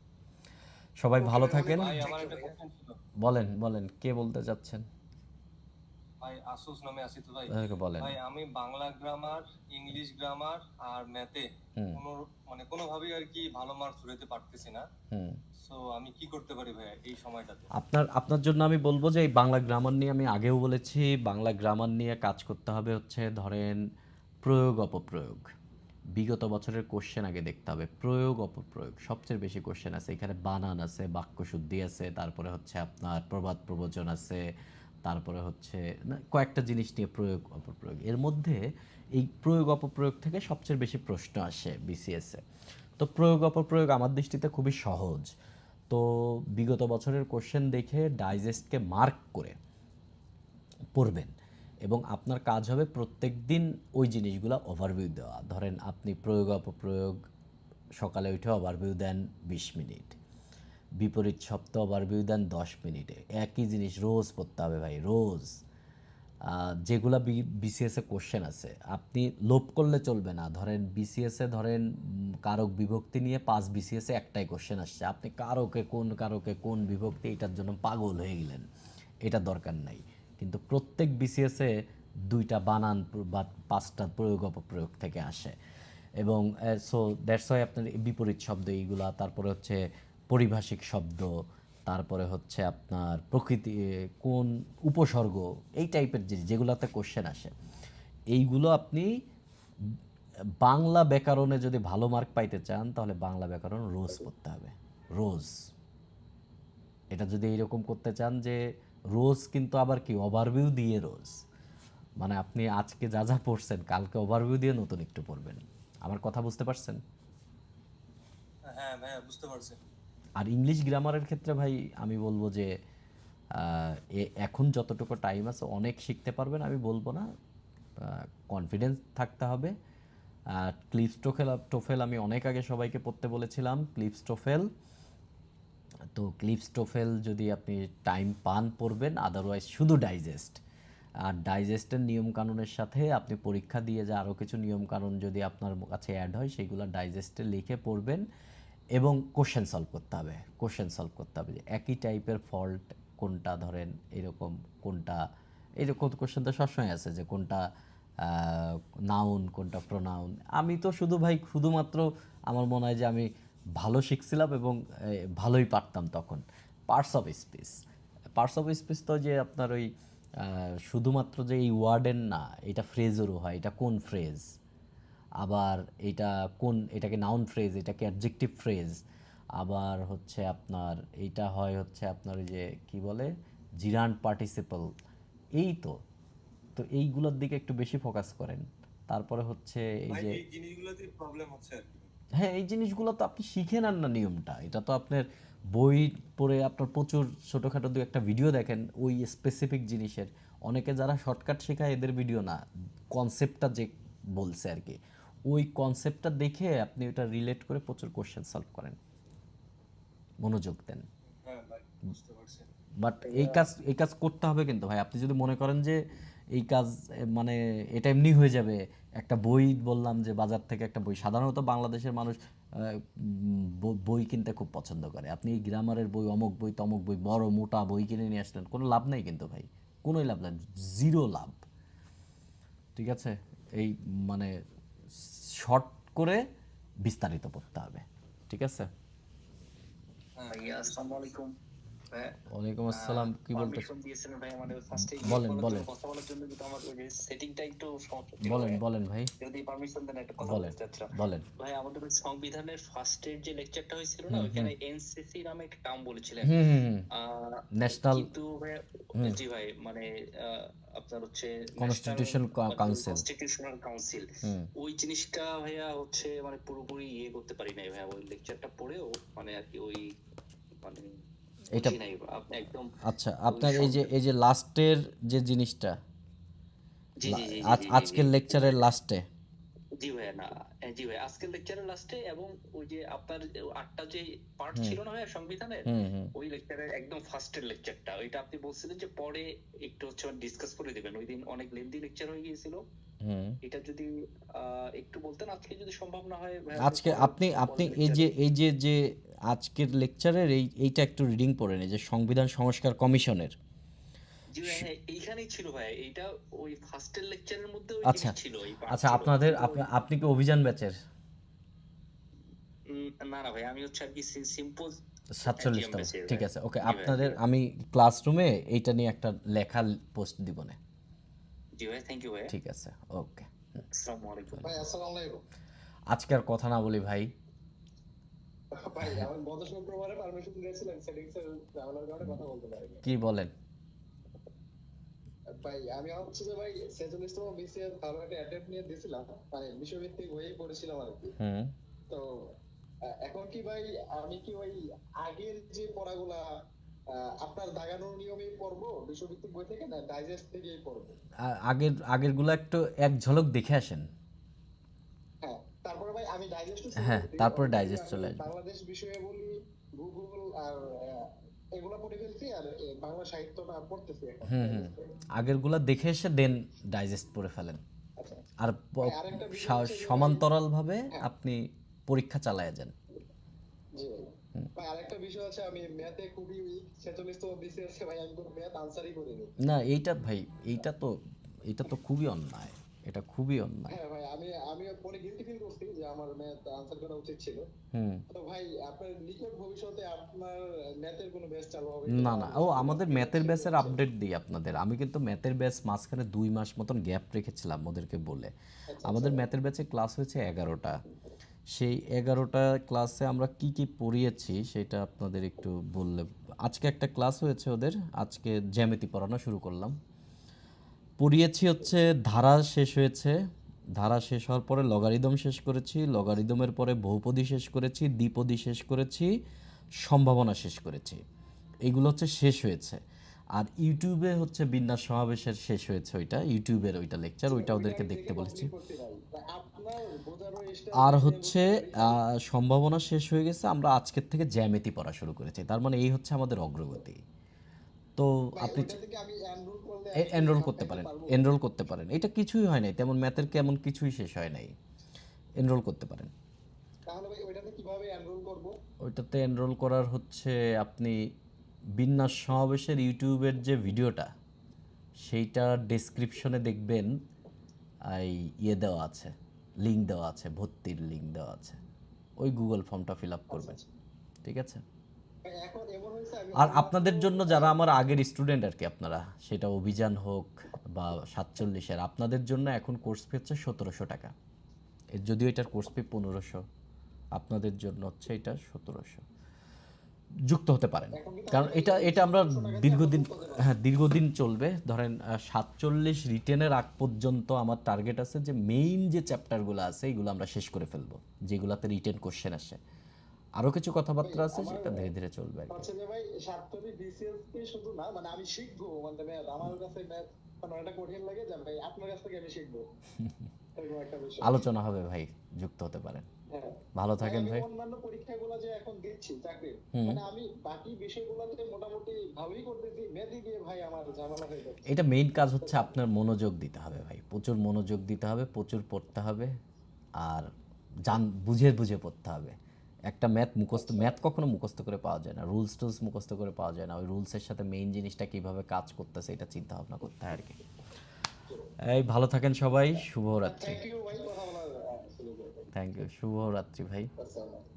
সবাই ওকে ভালো ভাই, অনেক থাকেন। অনেক ভাই থ্যাংক আমার ইউ একটা ভাইয়া। কোশ্চেন ছিল। বলেন কে বলতে চাচ্ছেন? ভাই আসুস নামে আছি তো ভাই। বলেন। ভাই আমি বাংলা গ্রামার, ইংলিশ গ্রামার আর ম্যাথে কোনো মানে কোনোভাবেই আর কি ভালো মার্কস ধরতে পারতেছি না। সো আমি কি করতে পারি ভাই এই সময়টাতে? আপনার জন্য আমি বলবো যে এই বাংলা গ্রামার নিয়ে, আমি আগেও বলেছি, বাংলা গ্রামার নিয়ে কাজ করতে হবে হচ্ছে ধরেন প্রয়োগ অপপ্রয়োগ। বিগত বছরের কোশ্চেন আগে দেখতে হবে, প্রয়োগ অপপ্রয়োগ সবচেয়ে বেশি কোশ্চেন আছে এখানে। বানান আছে, বাক্যশুদ্ধি আছে, তারপরে হচ্ছে আপনার প্রবাদ প্রবচন আছে, তারপরে হচ্ছে কয়েকটা জিনিস নিয়ে প্রয়োগ অপপ্রয়োগ। এর মধ্যে এই প্রয়োগ অপপ্রয়োগ থেকে সবচেয়ে বেশি প্রশ্ন আসে বিসিএসে। তো প্রয়োগ অপপ্রয়োগ আমার দৃষ্টিতে খুবই সহজ। তো বিগত বছরের কোশ্চেন দেখে ডাইজেস্টকে মার্ক করে পড়বেন, এবং আপনার কাজ হবে প্রত্যেক দিন ওই জিনিসগুলো ওভারভিউ দেওয়া। ধরেন আপনি প্রয়োগ অপপ্রয়োগ সকালে উঠে ওভারভিউ দেন 20 মিনিট, বিপরীত শব্দ ওভারভিউ দেন 10 মিনিটে। একই জিনিস রোজ পড়তে হবে ভাই, রোজ। যেগুলা বিসিএসে কোশ্চেন আছে, আপনি লোভ করলে চলবে না। ধরেন বিসিএসে ধরেন কারক বিভক্তি নিয়ে 5 বিসিএসে একটাই কোশ্চেন আসছে, আপনি কারকে কোন বিভক্তি, এটার জন্য পাগল হয়ে গেলেন, এটা দরকার নাই। কিন্তু প্রত্যেক বিসিএসে 2টা বানান বা 5টা প্রয়োগ অপপ্রয়োগ থেকে আসে। এবং সো দ্যাটস ওয়াই আপনার বিপরীত শব্দ এইগুলা, তারপরে হচ্ছে পারিভাষিক শব্দ, তারপরে হচ্ছে আপনার প্রকৃতি, কোন উপসর্গ, এই টাইপের জিনিস যেগুলোতে কোশ্চেন আসে, এইগুলো আপনি বাংলা ব্যাকরণে যদি ভালো মার্ক পাইতে চান তাহলে বাংলা ব্যাকরণ রোজ পড়তে হবে, রোজ। এটা যদি এইরকম করতে চান যে রোজ, কিন্তু আবার কি ওভারভিউ দিয়ে রোজ, মানে আপনি আজকে যা যা পড়ছেন কালকে ওভারভিউ দিয়ে নতুন একটু পড়বেন। আমার কথা বুঝতে পারছেন? হ্যাঁ ভাইয়া বুঝতে পারছি। আর ইংলিশ গ্রামারের ক্ষেত্রে ভাই আমি বলবো যে এখন যতটুকু টাইম আছে অনেক শিখতে পারবেন, আমি বলবো না, কনফিডেন্স থাকতে হবে। ক্লিপস টোফেল আমি অনেক আগে সবাইকে পড়তে বলেছিলাম, ক্লিপস টোফেল। তো ক্লিপস টোফেল যদি আপনি টাইম পান পড়বেন, আদারওয়াইজ শুধু ডাইজেস্ট। আর ডাইজেস্টের নিয়মকানুনের সাথে আপনি পরীক্ষা দিয়ে যে আরও কিছু নিয়মকানুন যদি আপনার কাছে অ্যাড হয়, সেগুলো ডাইজেস্টে লিখে পড়বেন, এবং কোশ্চেন সলভ করতে হবে। যে একই টাইপের ফল্ট কোনটা, ধরেন এরকম কোনটা, এরকম কোশ্চেন তো সবসময় আছে যে কোনটা নাউন কোনটা প্রোনাউন। আমি তো শুধুমাত্র আমার মনে হয় যে আমি ভালো শিখছিলাম এবং ভালোই পারতাম তখন। পার্টস অফ স্পিচ তো যে আপনার ওই শুধুমাত্র যে এই ওয়ার্ডের না, এটা ফ্রেজেরও হয়, এটা কোন ফ্রেজ, আবার এটাকে নাউন ফ্রেজ, এটাকে অ্যাডজেক্টিভ ফ্রেজ, আবার হচ্ছে আপনার এইটা হয় হচ্ছে আপনার ওই যে কি বলে জিরান্ড পার্টিসিপল। এই তো এইগুলোর দিকে একটু বেশি ফোকাস করেন। তারপরে হচ্ছে এই যে এই জিনিসগুলোতে প্রবলেম হচ্ছে আর কি। হ্যাঁ, এই জিনিসগুলো তো আপনি শিখে নেন না নিয়মটা, এটা তো আপনার বই পড়ে আপনার প্রচুর ছোটোখাটো দু একটা ভিডিও দেখেন ওই স্পেসিফিক জিনিসের, অনেকে যারা শর্টকাট শেখায় এদের ভিডিও না, কনসেপ্টটা যে বলছে আর কি, ওই কনসেপ্টটা দেখে আপনি ওটা রিলেট করে প্রচুর কোশ্চেন সলভ করেন, মনোযোগ দেন। হ্যাঁ ভাই, বুঝতে পারছি। বাট এই কাজ করতে হবে কিন্তু ভাই। আপনি যদি মনে করেন যে এই কাজ মানে এটা এমনি হয়ে যাবে, একটা বই বললাম যে বাজার থেকে একটা বই, সাধারণত বাংলাদেশের মানুষ বই কিনতে খুব পছন্দ করে। আপনি এই গ্রামারের বই, অমুক বই তমুক বই, বড় মোটা বই কিনে নিয়ে আসলেন, কোনো লাভ নেই কিন্তু ভাই, কোনোই লাভ নেই, জিরো লাভ। ঠিক আছে, এই মানে শর্ট করে বিস্তারিত পড়তে হবে। ঠিক আছে, ভাইয়া আসসালামু আলাইকুম। ওয়ালাইকুম আসসালাম। কি বলতে দিয়েছিলেন ভাই আমাদের ফার্স্টে বলেন কথা বলার জন্য, কিন্তু আমার ওই সেটিংটা একটু সমস্যা ছিল। বলেন ভাই, যদি পারমিশন দেন একটা কথা বলতে চাচ্ছিলাম। বলেন ভাই, আমাদের ওই সংবিধানের ফার্স্টের যে লেকচারটা হয়েছিল না, ওখানে এনসিসি নামে একটা টার্ম বলেছিলেন, ন্যাশনাল, কিন্তু জি ভাই, মানে আপনার হচ্ছে কনস্টিটিউশনাল কাউন্সিল, ওই জিনিসটা ভাইয়া হচ্ছে মানে পুরোপুরি করতে পারি নাই ভাইয়া। ওই লেকচারটা পড়েও মানে আর কি ওই মানে এটা আচ্ছা, আপনার এই যে লাস্টের যে জিনিসটা, আজকের লেকচারের লাস্টে, জি ভাইয়া না, জি ভাই, আজকের লেকচারের লাস্টে, এবং ওই যে আপনার 8টা যে পার্ট ছিল না ভাইয়া সংবিধানের, ওই লেকচারের একদম ফার্স্টের লেকচারটা, ওইটা আপনি বলছিলেন যে পরে একটু হচ্ছে ডিসকাস করে দিবেন। ওই দিন অনেক লেন্দি লেকচার হয়ে গিয়েছিল, এটা যদি একটু বলতেন আজকে যদি সম্ভব না হয়। আজকে আপনি এই যে আজকের লেকচারের এইটা একটু রিডিং পড়েন, এই যে সংবিধান সংস্কার কমিশনের। জি ভাই, এইখানেই ছিল ভাই, এইটা ওই ফার্স্টের লেকচারের মধ্যে ওই আচ্ছা ছিল। আচ্ছা, আপনি কি অভিযান ব্যাচের? না না ভাই, আমি হচ্ছে আর কি সিম্পল 47টা। ঠিক আছে, ওকে, আপনাদের আমি ক্লাসরুমে এইটা নিয়ে একটা লেখা পোস্ট দিব না। জি ভাই, থ্যাংক ইউ ভাই। ঠিক আছে, ওকে, আসসালামু আলাইকুম ভাই। আসসালামু আলাইকুম। আজকে আর কথা না বলি ভাই। ভাই, আমি গত শুক্রবারে পারমিশন দিয়েছিলাম, সেটিংস এর ঝামেলার কারণে কথা বলতে পারিনি। কি বলেন ভাই? আমি হচ্ছে যে ভাই 46তম বিসিএস ভালো একটা অ্যাটেম্প্ট নিয়ে দিয়েছিলাম, মানে বিষয়ভিত্তিক হয়েই পড়েছিলাম আর কি। তো এখন কি ভাই, আমি কি ওই আগের যে পড়াগুলা আপনার দাগানোর নিয়মেই পড়বো বিষয়ভিত্তিক বই থেকে, না ডাইজেস্ট থেকেই পড়বো? আগেরগুলো একটু এক ঝলক দেখে আসেন। হ্যাঁ, তারপরে ভাই আমি ডাইজেস্ট, হ্যাঁ, তারপরে ডাইজেস্ট চলে আসবে। বাংলাদেশ বিষয়ে বলি, ভূগোল আর এগুলা পড়ে ফেলছি, আর বাংলা সাহিত্যটা পড়তেছি এখন। আগেরগুলা দেখে এসে দেন ডাইজেস্ট পড়ে ফেলেন, আর সমান্তরাল ভাবে আপনি পরীক্ষা চালায় যান। জি ভাই, আরেকটা বিষয় আছে, আমি ম্যাথে খুবই উইক। 46তম বিসিএস এ ভাই আমি কোনো ম্যাথ আনসারই করিনি। না, এইটা ভাই, এইটা তো খুবই অন্যায়, এটা খুবই অন্যায়। হ্যাঁ ভাই, আমি পরে গিলটি ফিল করছি যে আমার ম্যাথ আনসার করা উচিত ছিল। তো ভাই, আপনার নিকট ভবিষ্যতে আপনার ম্যাথের কোনো ব্যাচ চালু হবে? না না, আমাদের ম্যাথের ব্যাচের আপডেট দিই আপনাদের। আমি কিন্তু ম্যাথের ব্যাচ মাঝখানে 2 মাস মতন গ্যাপ রেখেছিলাম ওদেরকে বলে। আমাদের ম্যাথের ব্যাচে ক্লাস হয়েছে 11টা। সেই 11টা ক্লাসে আমরা কি কি পড়িয়েছি সেটা আপনাদের একটু বললে। আজকে একটা ক্লাস হয়েছে ওদের, আজকে জ্যামিতি পড়ানো শুরু করলাম। পড়িয়েছি হচ্ছে ধারা শেষ হয়েছে, ধারা শেষ হওয়ার পরে লগারিদম শেষ করেছি, লগারিদমের পরে বহুপদী শেষ করেছি, দ্বিপদী শেষ করেছি, সম্ভাবনা শেষ করেছি। এগুলো হচ্ছে শেষ হয়েছে। আর ইউটিউবে হচ্ছে বিন্যাস সমাবেশের শেষ হয়েছে, ওইটা ইউটিউবের ওইটা লেকচার, ওইটা ওদেরকে দেখতে বলেছি। আর হচ্ছে সম্ভাবনা শেষ হয়ে গেছে, আমরা আজকের থেকে জ্যামিতি পড়া শুরু করেছি। তার মানে এই হচ্ছে আমাদের অগ্রগতি। তো আপনি এনরোল করতে পারেন, এটা কিছুই হয় নাই তেমন, ম্যাথের কেমন কিছুই শেষ হয় নাই, এনরোল করতে পারেন। তাহলে ভাই ওইটাতে কিভাবে এনরোল করব? ওইটাতে এনরোল করার হচ্ছে আপনি বিন্যাস সমাবেশের ইউটিউবের যে ভিডিওটা, সেইটা ডেসক্রিপশনে দেখবেন এই দেওয়া আছে, লিঙ্ক দেওয়া আছে, ভর্তির লিঙ্ক দেওয়া আছে, ওই গুগল ফর্মটা ফিল আপ করবেন। ঠিক আছে, আর আপনাদের জন্য যারা আমার আগের স্টুডেন্ট আর কি, আপনারা সেটা অভিযান হোক বা 47-এর, আপনাদের জন্য এখন কোর্স ফি হচ্ছে 1700 টাকা। যদিও এটার কোর্স ফি 1500, আপনাদের জন্য হচ্ছে এটা 1700। যুক্ত হতে পারেন, কারণ এটা আমরা দীর্ঘদিন চলবে। ধরেন 47 রিটেনের আগ পর্যন্ত আমার টার্গেট আছে যে মেইন যে চ্যাপ্টারগুলো আছে এগুলো আমরা শেষ করে ফেলবো, যেগুলোতে রিটেন কোশ্চেন আসে। আরো কিছু কথাবার্তা আছে সেটা ধীরে ধীরে চলবে আর কি। হচ্ছে যে ভাই সাতটারই বিসিএস কে শুধু না, মানে আমি শিখবো, মানে ম্যাথ আমার কাছে ম্যাথ এটা কঠিন লাগে, যে ভাই আপনার কাছ থেকে আমি শিখবো, এরকম একটা বিষয়। আলোচনা হবে ভাই, যুক্ত হতে পারেন। হ্যাঁ, ভালো থাকেন ভাই। অন্যান্য পরীক্ষাগুলো যে এখন দিচ্ছি চাকরির, মানে আমি বাকি বিষয়গুলোতে মোটামুটি ভালোই করতেছি, ম্যাথে গিয়ে ভাই আমার ঝামেলা হয়ে যাচ্ছে। এটা মেইন কাজ হচ্ছে আপনার মনোযোগ দিতে হবে ভাই, প্রচুর মনোযোগ দিতে হবে, প্রচুর পড়তে হবে, আর বুঝে বুঝে পড়তে হবে। একটা ম্যাথ কখনো মুখস্থ করে পাওয়া যায় না, রুলস মুখস্থ করে পাওয়া যায় না, ওই রুলসের সাথে মেইন জিনিসটা কিভাবে কাজ করতেছে এটা চিন্তা ভাবনা করতে হয় আর কি। এই ভালো থাকেন সবাই, শুভরাত্রি। থ্যাংক ইউ ভাই, কথা বলার সুযোগ। থ্যাংক ইউ, শুভরাত্রি ভাই। আসসালামু আলাইকুম।